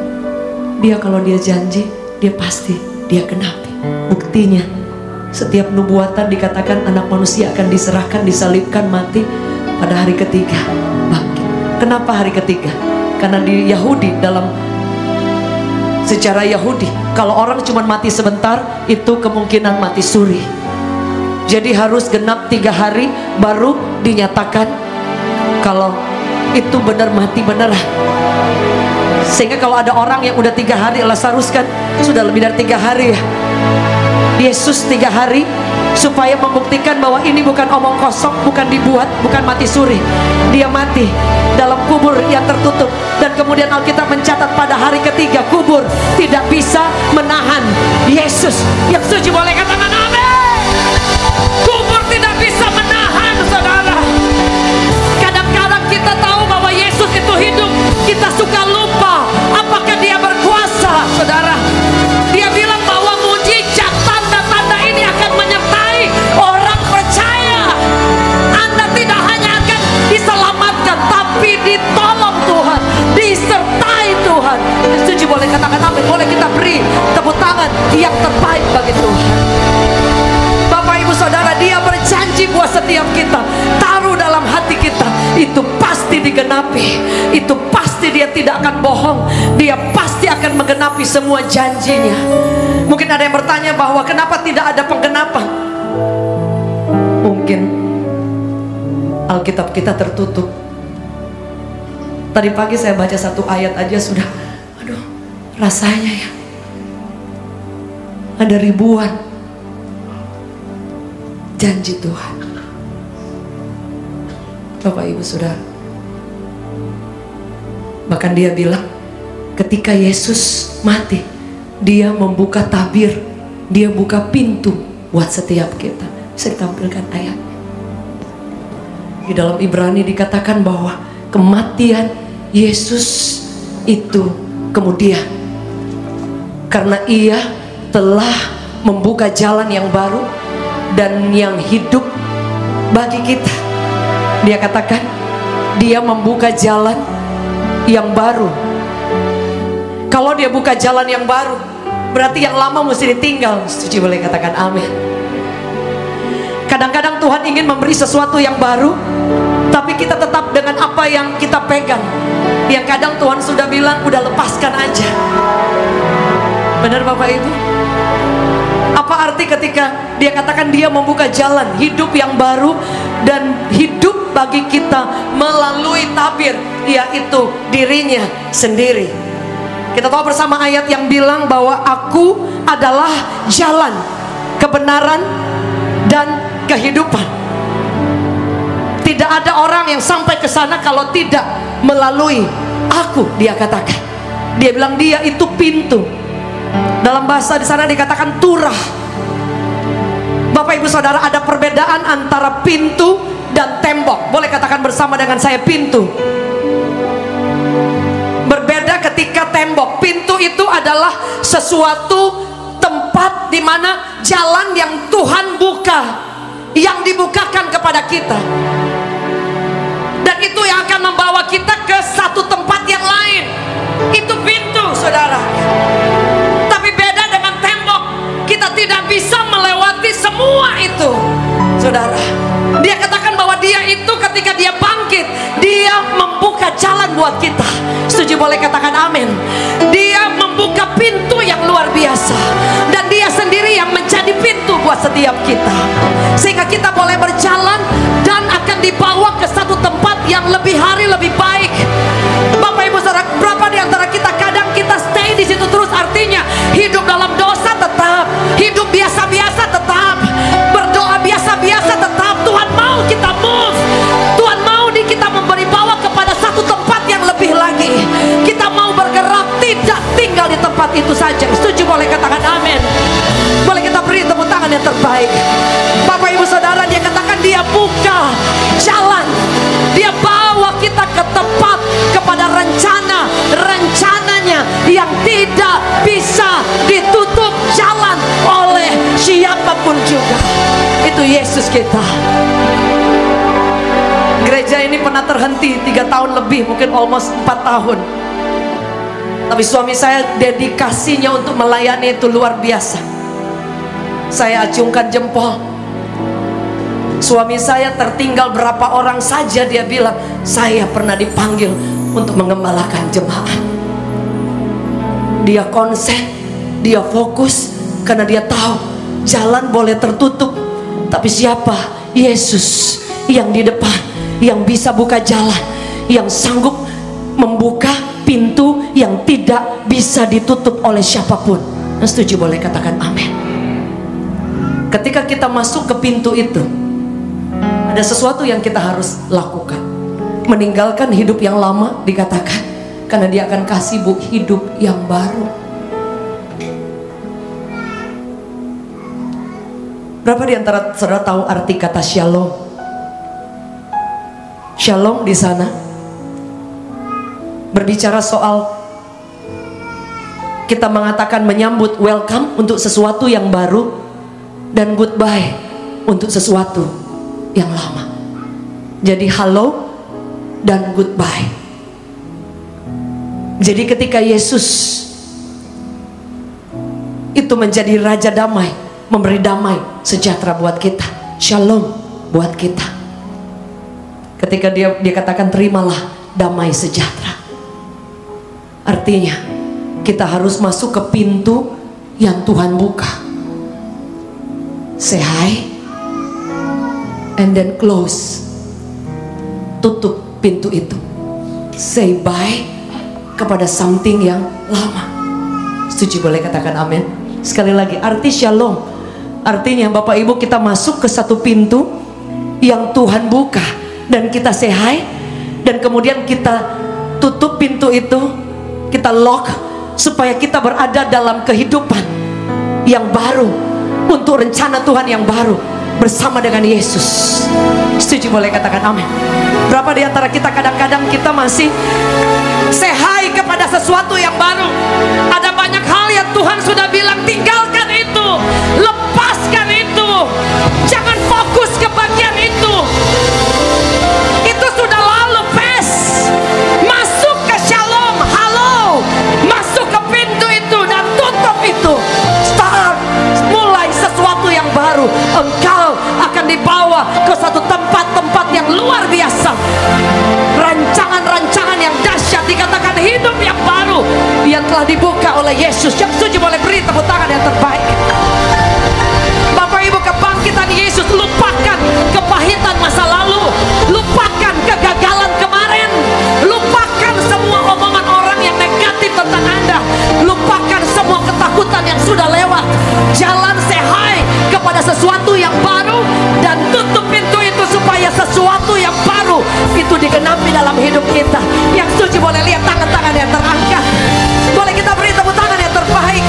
dia kalau dia janji, dia pasti dia genapi. Buktinya, setiap nubuatan dikatakan anak manusia akan diserahkan, disalibkan, mati, pada hari ketiga bangkit. Kenapa hari ketiga? Karena di Yahudi, dalam secara Yahudi, kalau orang cuma mati sebentar, itu kemungkinan mati suri. Jadi harus genap 3 hari baru dinyatakan kalau itu benar mati beneran. Sehingga kalau ada orang yang udah 3 hari, Lazarus kan sudah lebih dari 3 hari ya, Yesus 3 hari, supaya membuktikan bahwa ini bukan omong kosong, bukan dibuat, bukan mati suri. Dia mati dalam kubur yang tertutup. Dan kemudian Alkitab mencatat pada hari ketiga, kubur tidak bisa menahan Yesus. Yang setuju boleh katakan amin. Kubur tidak bisa menahan, saudara. Kadang-kadang kita tahu bahwa Yesus itu hidup, kita suka lupa apakah dia berkuasa, saudara. Dia bilang bahwa mujizat, tanda-tanda ini akan menyertai orang percaya. Anda tidak hanya akan diselamatkan, tapi ditolong Tuhan, disertai Tuhan. Setuju boleh katakan amin. Boleh kita beri tepuk tangan yang terbaik bagi Tuhan. Bapak Ibu Saudara, dia berjanji buat setiap kita. Taruh dalam hati kita, itu pasti digenapi. Itu pasti dia tidak akan bohong. Dia pasti akan menggenapi semua janjinya. Mungkin ada yang bertanya bahwa kenapa tidak ada penggenapan. Mungkin Alkitab kita tertutup. Tadi pagi saya baca 1 ayat aja sudah, aduh, rasanya ya ada ribuan janji Tuhan. Bapak Ibu Saudara, bahkan dia bilang ketika Yesus mati, dia membuka tabir, dia buka pintu buat setiap kita. Saya tampilkan ayat di dalam Ibrani, dikatakan bahwa kematian Yesus itu kemudian karena ia telah membuka jalan yang baru dan yang hidup bagi kita. Dia katakan dia membuka jalan yang baru. Kalau dia buka jalan yang baru, berarti yang lama mesti ditinggal. Setuju boleh katakan amin. Kadang-kadang Tuhan ingin memberi sesuatu yang baru, tapi kita tetap dengan apa yang kita pegang. Yang kadang Tuhan sudah bilang, udah lepaskan aja. Benar Bapak Ibu? Apa arti ketika dia katakan dia membuka jalan hidup yang baru dan hidup bagi kita melalui tabir, yaitu dirinya sendiri. Kita tahu bersama ayat yang bilang bahwa aku adalah jalan, kebenaran, dan kehidupan. Tidak ada orang yang sampai ke sana kalau tidak melalui aku, dia katakan. Dia bilang dia itu pintu. Dalam bahasa di sana dikatakan turah. Bapak Ibu Saudara, ada perbedaan antara pintu dan tembok. Boleh katakan bersama dengan saya, pintu. Berbeda ketika tembok. Pintu itu adalah sesuatu tempat di mana jalan yang Tuhan buka, yang dibukakan kepada kita. Dan itu yang akan membawa kita ke satu tempat yang lain. kita. Setuju boleh katakan amin. Dia membuka pintu yang luar biasa, dan dia sendiri yang menjadi pintu buat setiap kita, sehingga kita boleh berjalan dan akan dibawa ke satu tempat yang lebih hari lebih baik. Bapak Ibu Saudara, berapa di antara kita kadang kita stay di situ terus, artinya hidup dalam dosa tetap, hidup biasa-biasa tetap, berdoa biasa-biasa tetap. Tuhan mau kita move, Tuhan mau kita memberi bawa kepada satu tempat yang lebih lagi. Kita mau bergerak, tidak tinggal di tempat itu saja. Setuju boleh katakan amin. Boleh kita beri tepuk tangan yang terbaik. Bapak Ibu Saudara, dia katakan dia buka jalan, dia bawa kita ke tempat, kepada rencananya yang tidak bisa ditutup jalan oleh siapapun juga. Itu Yesus kita. Gereja ini pernah terhenti 3 tahun lebih, mungkin almost 4 tahun. Tapi suami saya dedikasinya untuk melayani itu luar biasa. Saya acungkan jempol. Suami saya tertinggal berapa orang saja, dia bilang saya pernah dipanggil untuk mengembalakan jemaat. Dia konsen, dia fokus, karena dia tahu jalan boleh tertutup, tapi siapa? Yesus yang di depan, yang bisa buka jalan, yang sanggup membuka pintu yang tidak bisa ditutup oleh siapapun. Setuju boleh katakan amin. Ketika kita masuk ke pintu itu, ada sesuatu yang kita harus lakukan. Meninggalkan hidup yang lama, dikatakan, karena dia akan kasih hidup yang baru. Berapa di antara saudara tahu arti kata shalom? Shalom di sana berbicara soal kita mengatakan menyambut, welcome untuk sesuatu yang baru, dan goodbye untuk sesuatu yang lama. Jadi halo dan goodbye. Jadi ketika Yesus itu menjadi Raja Damai, memberi damai sejahtera buat kita, shalom buat kita. Ketika dia katakan terimalah damai sejahtera, artinya kita harus masuk ke pintu yang Tuhan buka. Say hi and then close, tutup pintu itu. Say bye kepada something yang lama. Setuju boleh katakan amin. Sekali lagi, arti shalom artinya Bapak Ibu, kita masuk ke satu pintu yang Tuhan buka, dan kita say hi, dan kemudian kita tutup pintu itu, kita lock, supaya kita berada dalam kehidupan yang baru, untuk rencana Tuhan yang baru bersama dengan Yesus. Setuju boleh katakan amin. Berapa di antara kita kadang-kadang kita masih say hi kepada sesuatu yang baru? Ada banyak hal yang Tuhan sudah bilang tinggalkan itu, lepaskan itu, jangan fokus ke bagian itu. Itu sudah lalu, past. Masuk ke shalom, halo, masuk ke pintu itu dan tutup itu. Start, mulai sesuatu yang baru. Engkau akan dibawa ke satu tempat-tempat yang luar biasa. Rancangan-rancangan yang dahsyat, dikatakan hidup yang baru yang telah dibuka oleh Yesus. Yang setuju boleh beri tepuk tangan yang terbaik. Bapak Ibu, kebangkitan Yesus, lupakan kepahitan masa lalu, lupakan kegagalan kemarin, lupakan semua omongan orang yang negatif tentang Anda, lupakan semua ketakutan yang sudah lewat. Jalan sehai kepada sesuatu yang baru, dan tutup pintu itu supaya sesuatu yang baru itu digenapi dalam hidup kita. Yang setuju boleh lihat tangan-tangan yang terangkat. Boleh kita beri tepuk tangan yang terbaik.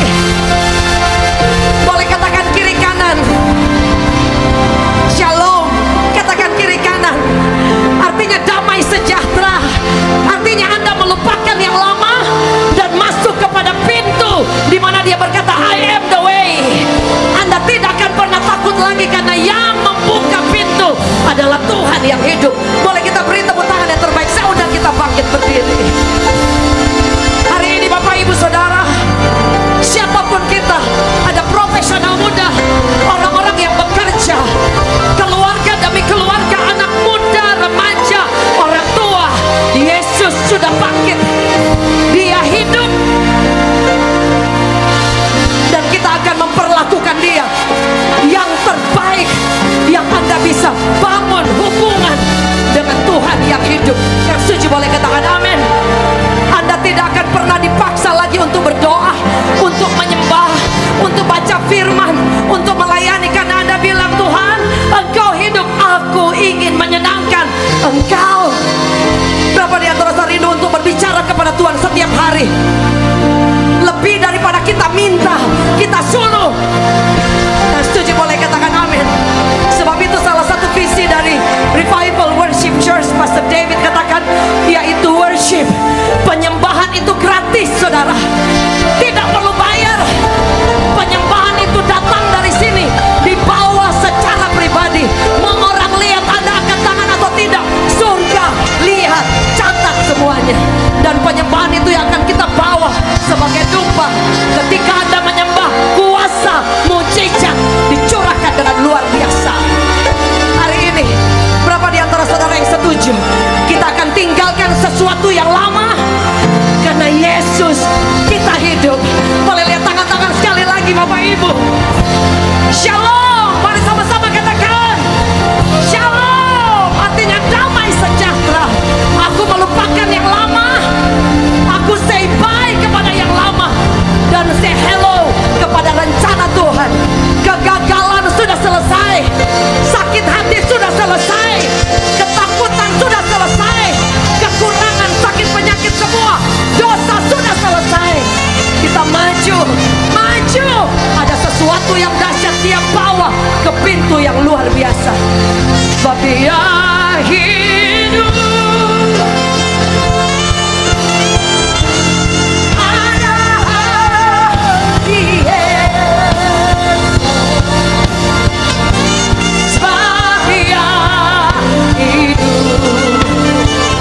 cari, lebih daripada kita minta, kita suruh. Dan setuju boleh katakan amin. Sebab itu salah satu visi dari Revival Worship Church Pastor David katakan, yaitu worship, penyembahan itu gratis saudara, tidak perlu bayar. Penyembahan itu datang dari sini, dibawa secara pribadi. Mau orang lihat Anda angkat tangan atau tidak, surga lihat, catat semuanya. Dan penyembahan itu yang akan kita bawa sebagai domba. Ketika Anda menyembah, kuasa mujizat dicurahkan dengan luar biasa. Hari ini berapa di antara saudara yang setuju kita akan tinggalkan sesuatu yang lama karena Yesus kita hidup? Boleh lihat tangan-tangan sekali lagi Bapak Ibu. Shalom, mari sama-sama katakan Shalom, artinya damai sejahtera. Aku melupakan yang lama, aku say bye kepada yang lama dan say hello kepada rencana Tuhan. Kegagalan sudah selesai, sakit hati sudah selesai, ketakutan sudah selesai, kekurangan, sakit, penyakit semua, dosa sudah selesai. Kita maju, maju. Ada sesuatu yang dahsyat dia bawa ke pintu yang luar biasa. Sebab dia hidup.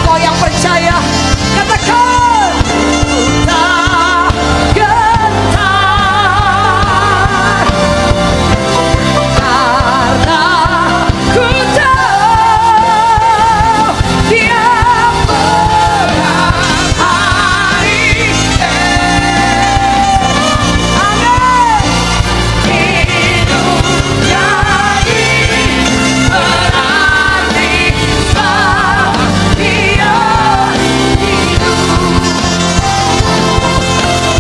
Kau yang percaya, katakan ku tak gentar, karena ku tahu dia hari amin. Hidup jadi berarti sebab dia hidup.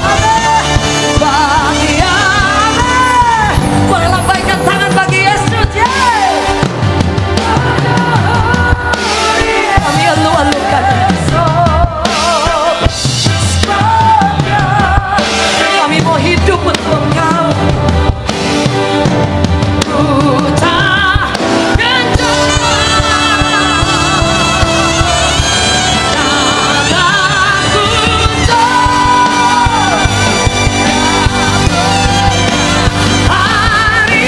Amin. Bagi amin. Boleh lambaikan tangan bagi Yesus ya. Kami elu-elukan, kami mau hidup untuk Engkau. Ku tak gentar, karena ku tahu hari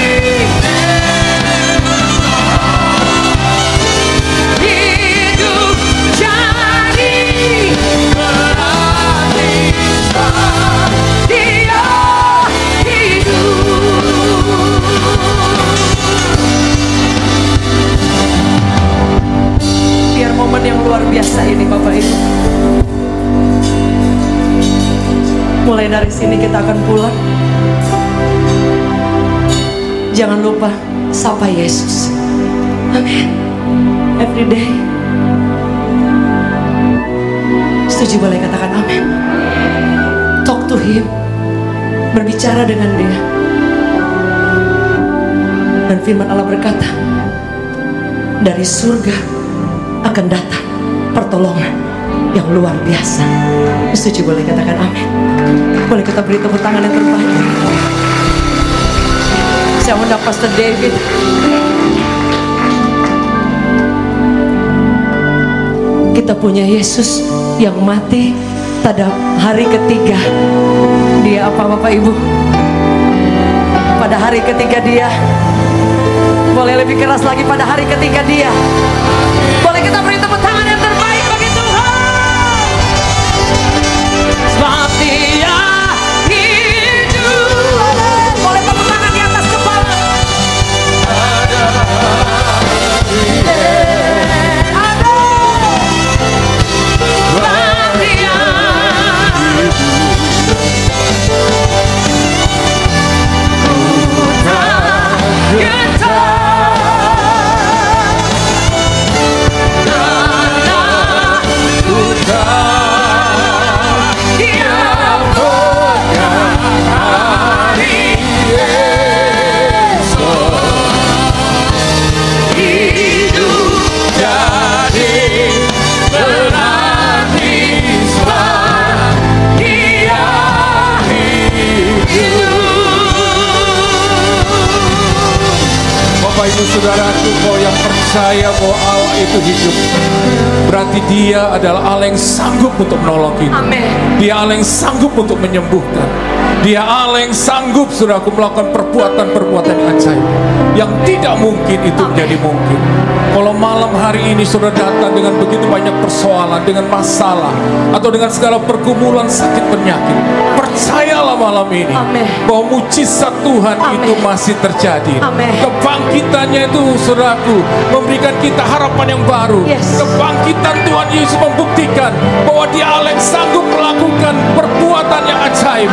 hidup jadi berarti sebab dia hidup. Biar momen yang luar biasa ini Bapak Ibu, mulai dari sini kita akan pulang. Jangan lupa sapa Yesus. Amin. Every day. Setuju boleh katakan amin. Talk to him. Berbicara dengan dia. Dan firman Allah berkata, dari surga akan datang pertolongan yang luar biasa. Setuju boleh katakan amin. Boleh kita beri tepuk tangan yang terbaik. Saya undang Pastor David. Kita punya Yesus yang mati pada hari ketiga. Dia apa Bapak Ibu? Pada hari ketiga dia. Boleh lebih keras lagi, pada hari ketiga dia. Boleh kita beri tepuk tangan yang terbaik bagi Tuhan. Sebab dia hidup. Boleh tepuk tangan di atas kepala. Ada Gentar percaya bahwa Allah itu hidup, berarti Dia adalah Allah yang sanggup untuk menolong kita. Amin. Dia Allah yang sanggup untuk menyembuhkan. Dia Allah yang sanggup, saudaraku, melakukan perbuatan-perbuatan yang ajaib. Yang tidak mungkin itu menjadi mungkin. Kalau malam hari ini saudara datang dengan begitu banyak persoalan, dengan masalah, atau dengan segala pergumulan sakit penyakit, percayalah malam ini bahwa mujizat Tuhan itu masih terjadi. Kebangkitannya itu, saudaraku, memberikan kita harapan yang baru. Kebangkitan Tuhan Yesus membuktikan bahwa Dia Allah yang sanggup melakukan perbuatan yang ajaib.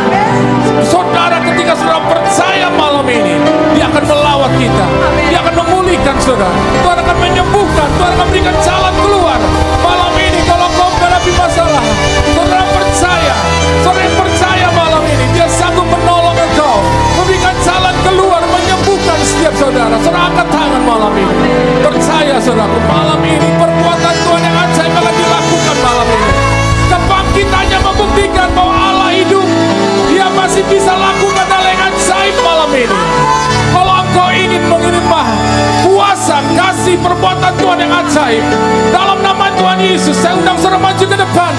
Saudara, ketika saudara percaya malam ini, Dia akan melawat kita. Dia akan memulihkan saudara. Tuhan akan menyembuhkan. Tuhan akan memberikan jalan keluar. Malam ini kalau kau menghadapi masalah, saudara percaya. Saudara yang percaya malam ini, Dia sanggup menolong engkau, memberikan jalan keluar, menyembuhkan setiap saudara. Saudara angkat tangan malam ini. Percaya saudaraku, malam ini perbuatan Tuhan yang ajaib akan dilakukan malam ini. Kebangkitannya membuktikan bahwa Allah hidup. Dia masih bisa lakukan hal yang ajaib malam ini. Kalau engkau ingin mengirimah kuasa, kasih, perbuatan Tuhan yang ajaib, dalam nama Tuhan Yesus, saya undang saudara maju ke depan.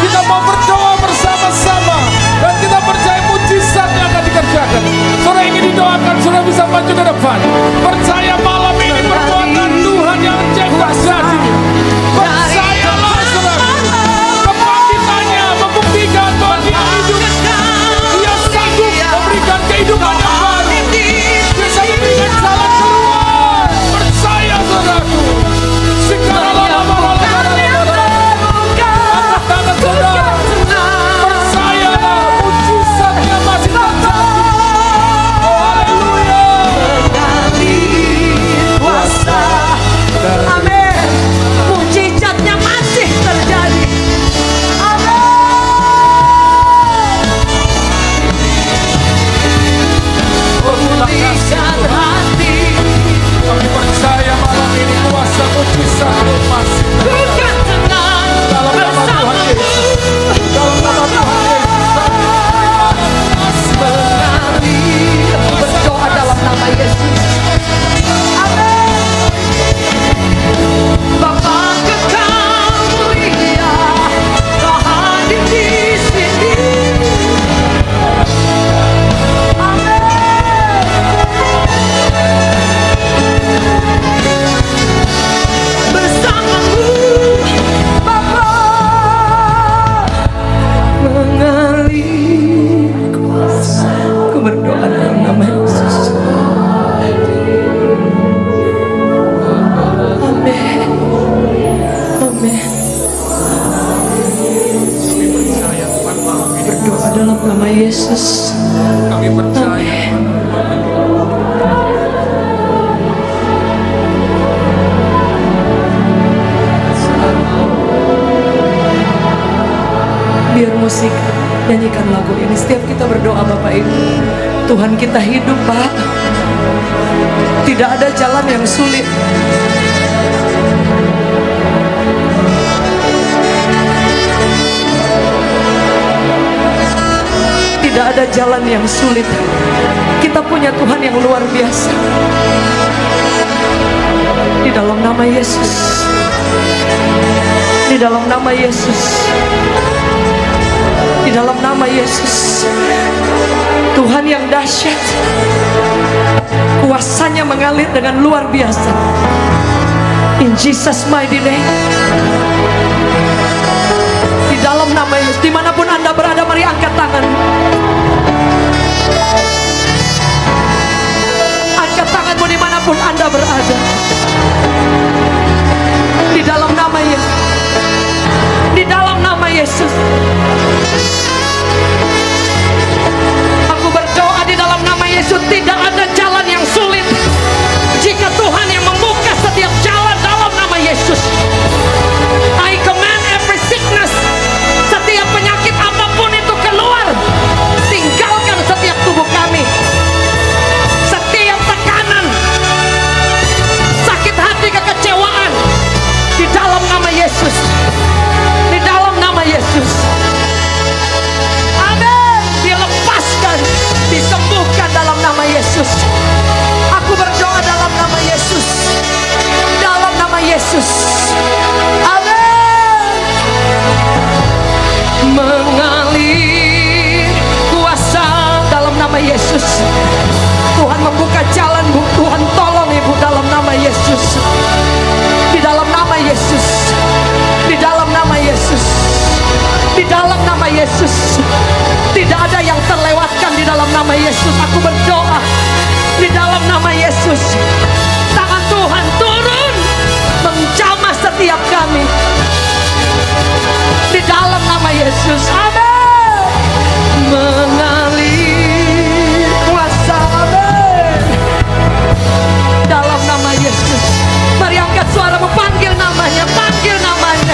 Kita mau berdoa bersama-sama, dan kita percaya mujizat yang akan dikerjakan. Saudara ingin didoakan, saudara bisa maju ke depan. Percaya malam ini perbuatan Tuhan yang ajaib terjadi. Percayalah saudara, kebangkitannya membuktikan Tuhan Dia hidup. Dia sanggup memberikan kehidupan yang baru. Dia sanggup memberikan jalan keluar. Percaya saudaraku. Sekarang angkat tangan saudara. Percayalah, mujizatnya masih terjadi. Oh, haleluya. Kuasa. Amin. Mujizatnya masih terjadi. Pulihkan hati. Kami percaya malam ini kuasa mujizat masih Bukan tenang bersamamu. dalam nama Tuhan Yesus. Mengalir. Berdoa dalam nama Yesus. Amin. Bapa kekal mulia, Kau hadir di sini. Bersamamu Bapa, mengalir kuasa. Ku berdoa dalam nama Yesus. Amin. Amin. Berdoa dalam nama Yesus. Kami percaya. Biar musik nyanyikan lagu ini. Setiap kita berdoa Bapak Ibu, Tuhan kita hidup Pak. Tidak ada jalan yang sulit. Tidak ada jalan yang sulit. Kita punya Tuhan yang luar biasa. Di dalam nama Yesus. Di dalam nama Yesus. Di dalam nama Yesus, Tuhan yang dahsyat, kuasanya mengalir dengan luar biasa. In Jesus mighty name. Di dalam nama Yesus, dimanapun Anda berada, mari angkat tangan. Angkat tanganmu dimanapun Anda berada. Di dalam nama Yesus. Di dalam nama Yesus. Aku berdoa di dalam nama Yesus, tidak ada jalan yang sulit jika Tuhan yang membuka setiap jalan dalam nama Yesus. I command every sickness, setiap penyakit apapun itu keluar, tinggalkan setiap tubuh kami. Setiap tekanan, sakit nama Yesus. Tidak ada yang terlewatkan di dalam nama Yesus. Aku berdoa di dalam nama Yesus. Tangan Tuhan turun menjamah setiap kami di dalam nama Yesus. Amin. Mengalir kuasa, amin. Dalam nama Yesus. Mari angkat suaramu, panggil namanya, panggil namanya.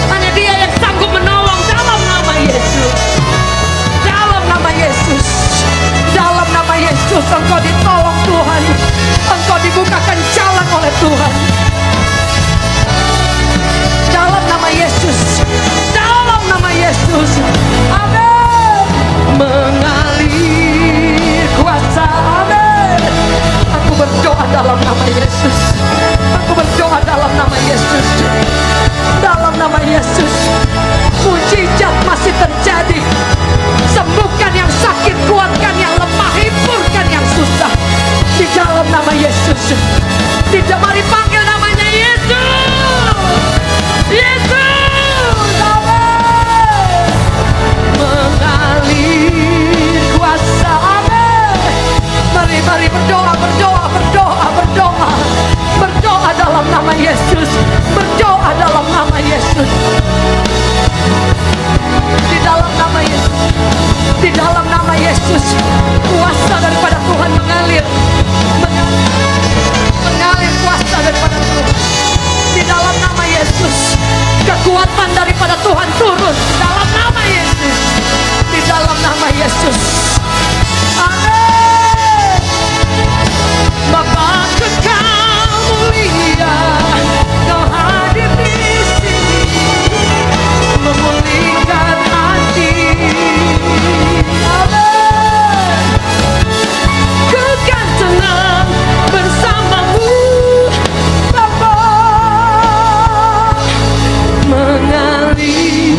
Hanya Dia yang sanggup menolong. Dalam nama Yesus. Dalam nama Yesus. Dalam nama Yesus engkau ditolong Tuhan. Engkau dibukakan jalan oleh Tuhan. Dalam nama Yesus. Dalam nama Yesus. Amin. Mengalir kuasa, amin. Aku berdoa dalam nama Yesus. Aku berdoa dalam nama Yesus. Dalam nama Yesus. Mujizat masih terjadi. Sembuhkan yang sakit, kuatkan yang lemah, hiburkan yang susah. Di dalam nama Yesus. Tidak, mari panggil namanya Yesus. Yesus, amin. Mengalir kuasa, amin. Mari berdoa, berdoa, berdoa, berdoa. Berdoa dalam nama Yesus. Berdoa dalam nama Yesus. Di dalam nama Yesus. Di dalam nama Yesus. Kuasa daripada Tuhan mengalir. Mengalir kuasa daripada Tuhan. Di dalam nama Yesus. Kekuatan daripada Tuhan turun. Dalam nama Yesus. Di dalam nama Yesus. Amin. Bapa kekal mulia, Kau hadir di sini, memulihkan hati. Amin. Ku kan tenang bersamamu, Bapa. Mengalir.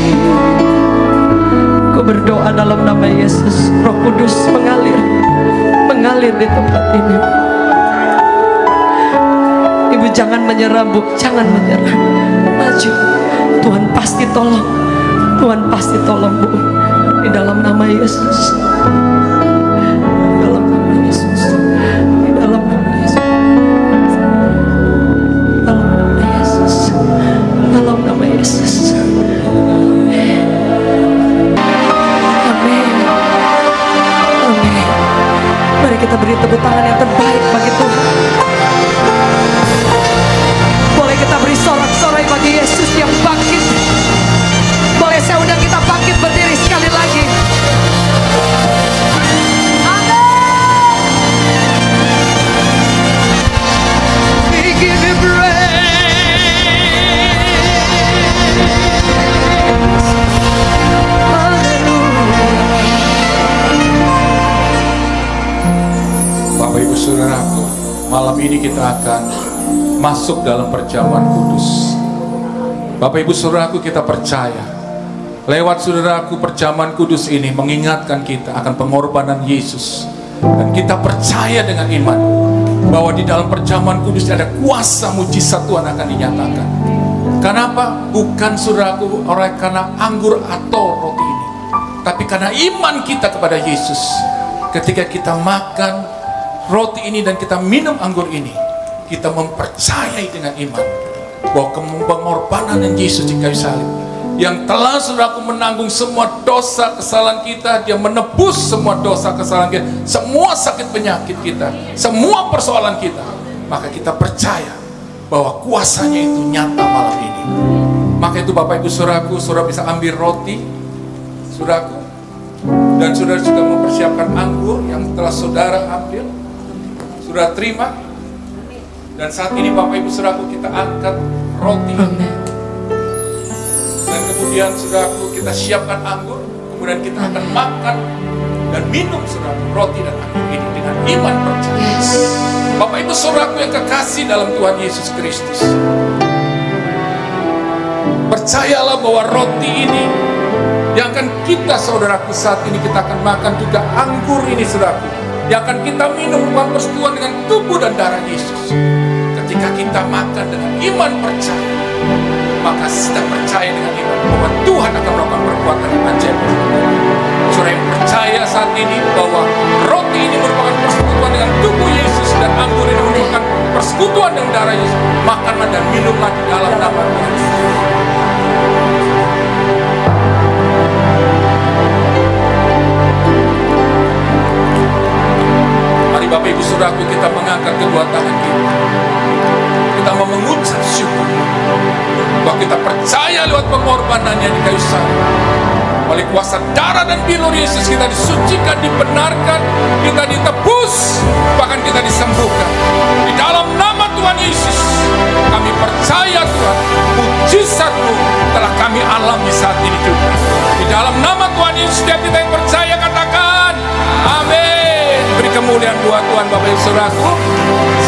Ku berdoa dalam nama Yesus. Roh Kudus mengalir, mengalir di tempat ini. Ibu jangan menyerah, Bu, jangan menyerah. Maju. Tuhan pasti tolong. Tuhan pasti tolong, Bu. Di dalam nama Yesus. Dalam nama Yesus. Di dalam nama Yesus. Dalam nama Yesus. Dalam nama Yesus. Amin. Amin. Mari kita beri tepuk tangan yang terbaik bagi Tuhan. Boleh kita beri sorak-sorai bagi Yesus yang bangkit. Boleh saya undang kita bangkit berdiri sekali lagi. Amin. We give you praise. Haleluya. Bapak Ibu Saudaraku, malam ini kita akan masuk dalam perjamuan kudus. Bapak Ibu Saudaraku, kita percaya lewat saudaraku perjamuan kudus ini mengingatkan kita akan pengorbanan Yesus. Dan kita percaya dengan iman bahwa di dalam perjamuan kudus ada kuasa mujizat Tuhan akan dinyatakan. Kenapa? Bukan saudaraku oleh karena anggur atau roti ini, tapi karena iman kita kepada Yesus. Ketika kita makan roti ini dan kita minum anggur ini, kita mempercayai dengan iman bahwa pengorbanan Yesus di kayu salib yang telah saudaraku menanggung semua dosa kesalahan kita, Dia menebus semua dosa kesalahan kita, semua sakit penyakit kita, semua persoalan kita. Maka kita percaya bahwa kuasanya itu nyata malam ini. Maka itu Bapak Ibu Saudaraku, saudara bisa ambil roti saudaraku, dan saudara juga mempersiapkan anggur yang telah saudara ambil, saudara terima. Dan saat ini Bapak Ibu Saudaraku, kita angkat roti. Amin. Dan kemudian saudaraku, kita siapkan anggur. Kemudian kita akan makan dan minum saudaraku roti dan anggur ini dengan iman percaya. Yes. Bapak Ibu Saudaraku yang kekasih dalam Tuhan Yesus Kristus, percayalah bahwa roti ini yang akan kita saudaraku saat ini kita akan makan, juga anggur ini saudaraku yang akan kita minum merupakan persetujuan dengan tubuh dan darah Yesus. Ketika kita makan dengan iman percaya, maka kita percaya dengan iman bahwa Tuhan akan melakukan perbuatan yang ajaib. Saudara yang percaya saat ini bahwa roti ini merupakan persekutuan dengan tubuh Yesus dan anggur ini merupakan persekutuan dengan darah Yesus, makanlah dan minumlah di dalam nama Tuhan Yesus. Mari Bapak Ibu Saudaraku, kita mengangkat kedua tangan kita. Kita mau mengucap syukur bahwa kita percaya lewat pengorbanannya di kayu salib. Oleh kuasa darah dan bilur Yesus kita disucikan, dibenarkan, kita ditebus, bahkan kita disembuhkan. Di dalam nama Tuhan Yesus, kami percaya Tuhan, mujizat-Mu telah kami alami saat ini juga. Di dalam nama Tuhan Yesus, setiap kita yang percaya katakan, amin. Beri kemuliaan buat Tuhan Bapak Ibu Saudaraku.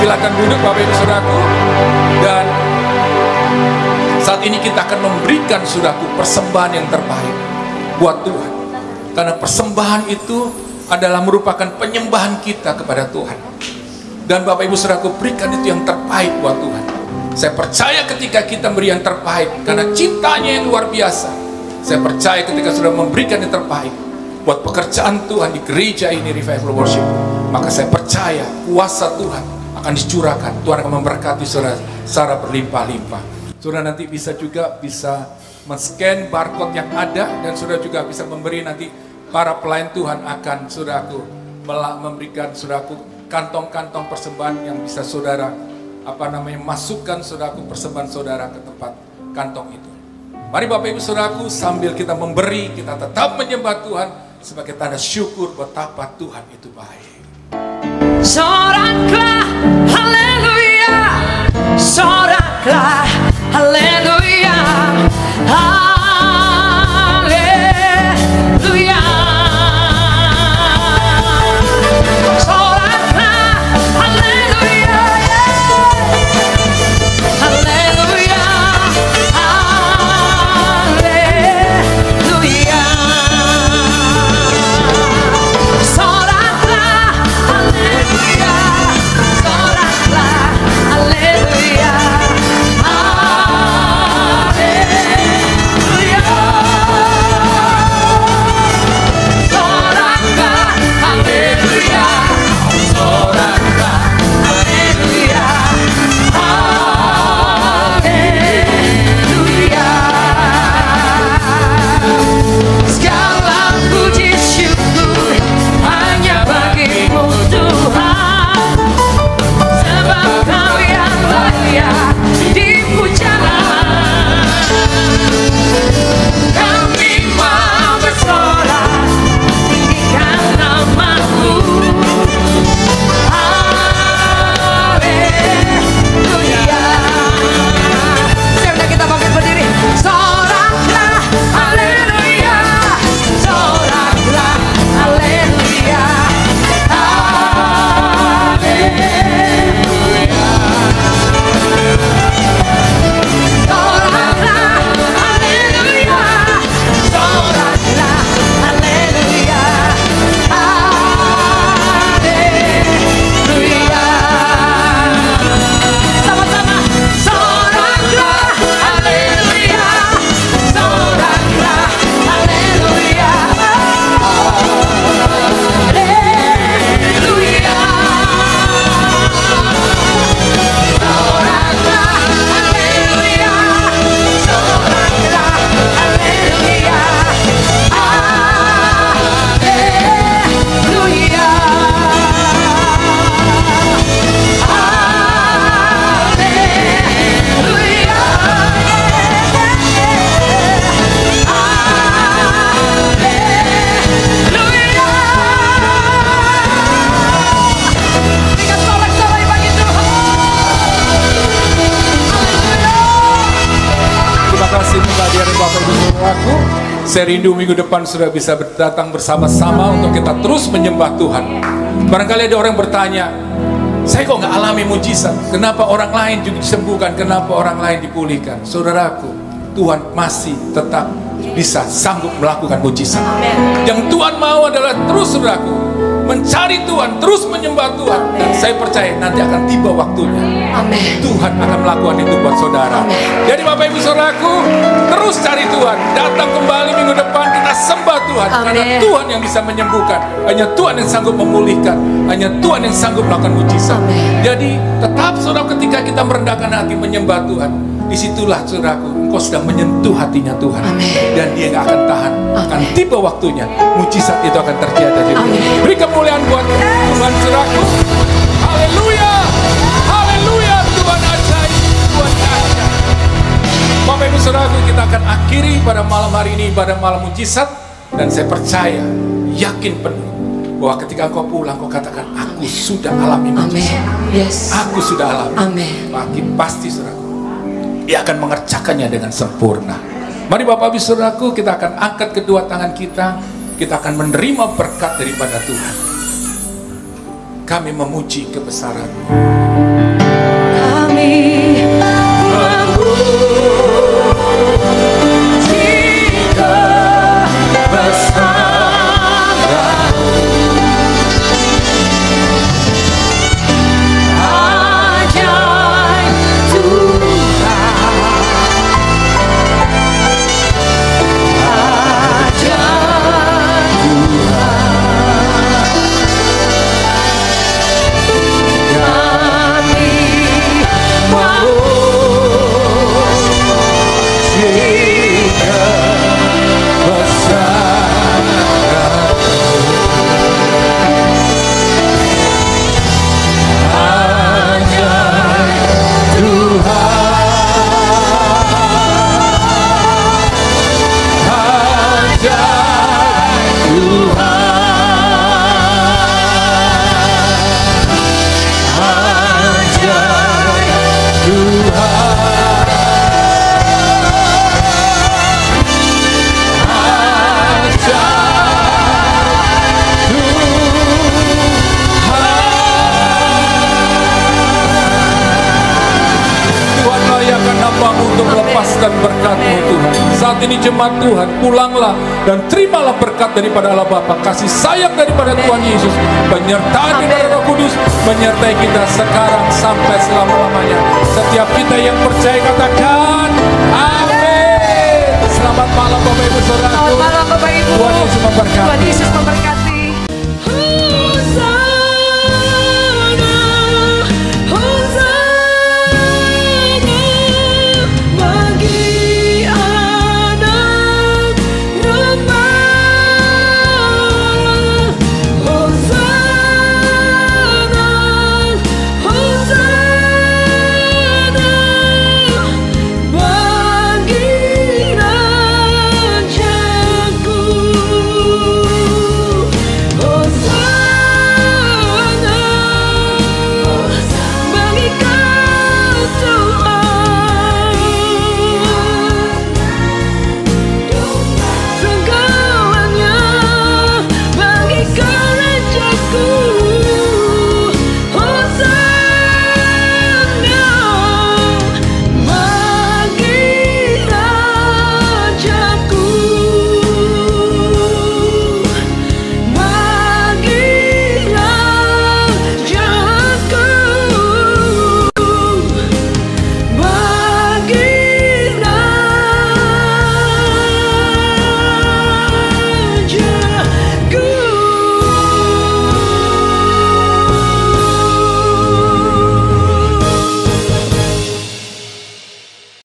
Silakan duduk Bapak Ibu Saudaraku. Dan saat ini kita akan memberikan Saudaraku persembahan yang terbaik buat Tuhan. Karena persembahan itu adalah merupakan penyembahan kita kepada Tuhan. Dan Bapak Ibu Saudaraku, berikan itu yang terbaik buat Tuhan. Saya percaya ketika kita beri yang terbaik, karena cintanya yang luar biasa, saya percaya ketika sudah memberikan yang terbaik buat pekerjaan Tuhan di gereja ini, Revival Worship, maka saya percaya kuasa Tuhan akan dicurahkan. Tuhan akan memberkati saudara secara berlimpah-limpah. Saudara nanti bisa men-scan barcode yang ada, dan saudara juga bisa memberi, nanti para pelayan Tuhan akan saudaraku memberikan saudaraku kantong-kantong persembahan yang bisa saudara masukkan saudaraku persembahan saudara ke tempat kantong itu. Mari Bapak Ibu Saudaraku, sambil kita memberi, kita tetap menyembah Tuhan sebagai tanda syukur betapa Tuhan itu baik. Soraklah haleluya, soraklah haleluya, haleluya. Soraklah haleluya, haleluya, haleluya. Soraklah haleluya, soraklah haleluya, Saya rindu minggu depan sudah bisa datang bersama-sama untuk kita terus menyembah Tuhan. Barangkali ada orang bertanya, saya kok nggak alami mujizat? Kenapa orang lain juga disembuhkan? Kenapa orang lain dipulihkan? Saudaraku, Tuhan masih tetap bisa sanggup melakukan mujizat. Yang Tuhan mau adalah terus saudaraku mencari Tuhan, terus menyembah Tuhan. Dan saya percaya nanti akan tiba waktunya. Amin. Tuhan akan melakukan itu buat saudara. Jadi Bapak Ibu Saudaraku, terus cari Tuhan. Datang kembali minggu depan, kita sembah Tuhan. Karena Tuhan yang bisa menyembuhkan. Hanya Tuhan yang sanggup memulihkan. Hanya Tuhan yang sanggup melakukan mujizat. Jadi tetap saudara, ketika kita merendahkan hati menyembah Tuhan, disitulah saudaraku, engkau sedang menyentuh hatinya Tuhan. Dan dia gak akan tahan. Akan tiba waktunya, mujizat itu akan terjadi. Beri kemuliaan buat Tuhan saudaraku. Haleluya. Haleluya. Tuhan ajaib. Tuhan dahsyat. Bapak Ibu Saudaraku, kita akan akhiri pada malam hari ini pada malam mujizat. Dan saya percaya, yakin penuh, bahwa ketika engkau pulang, engkau katakan, aku sudah alami mujizat. Aku sudah alami. Makin pasti saudaraku, dia akan mengerjakannya dengan sempurna. Mari Bapak Ibu Saudaraku, kita akan angkat kedua tangan kita. Kita akan menerima berkat daripada Tuhan. Kami memuji kebesaran-Mu. Kami dan berkat-Mu Tuhan. Saat ini jemaat Tuhan, pulanglah dan terimalah berkat daripada Allah Bapa, kasih sayang daripada Tuhan Yesus, penyertaan daripada Roh Kudus menyertai kita sekarang sampai selama-lamanya. Setiap kita yang percaya katakan amin. Selamat malam Bapak Ibu Saudaraku. Selamat malam Bapak Ibu. Tuhan Yesus memberkati.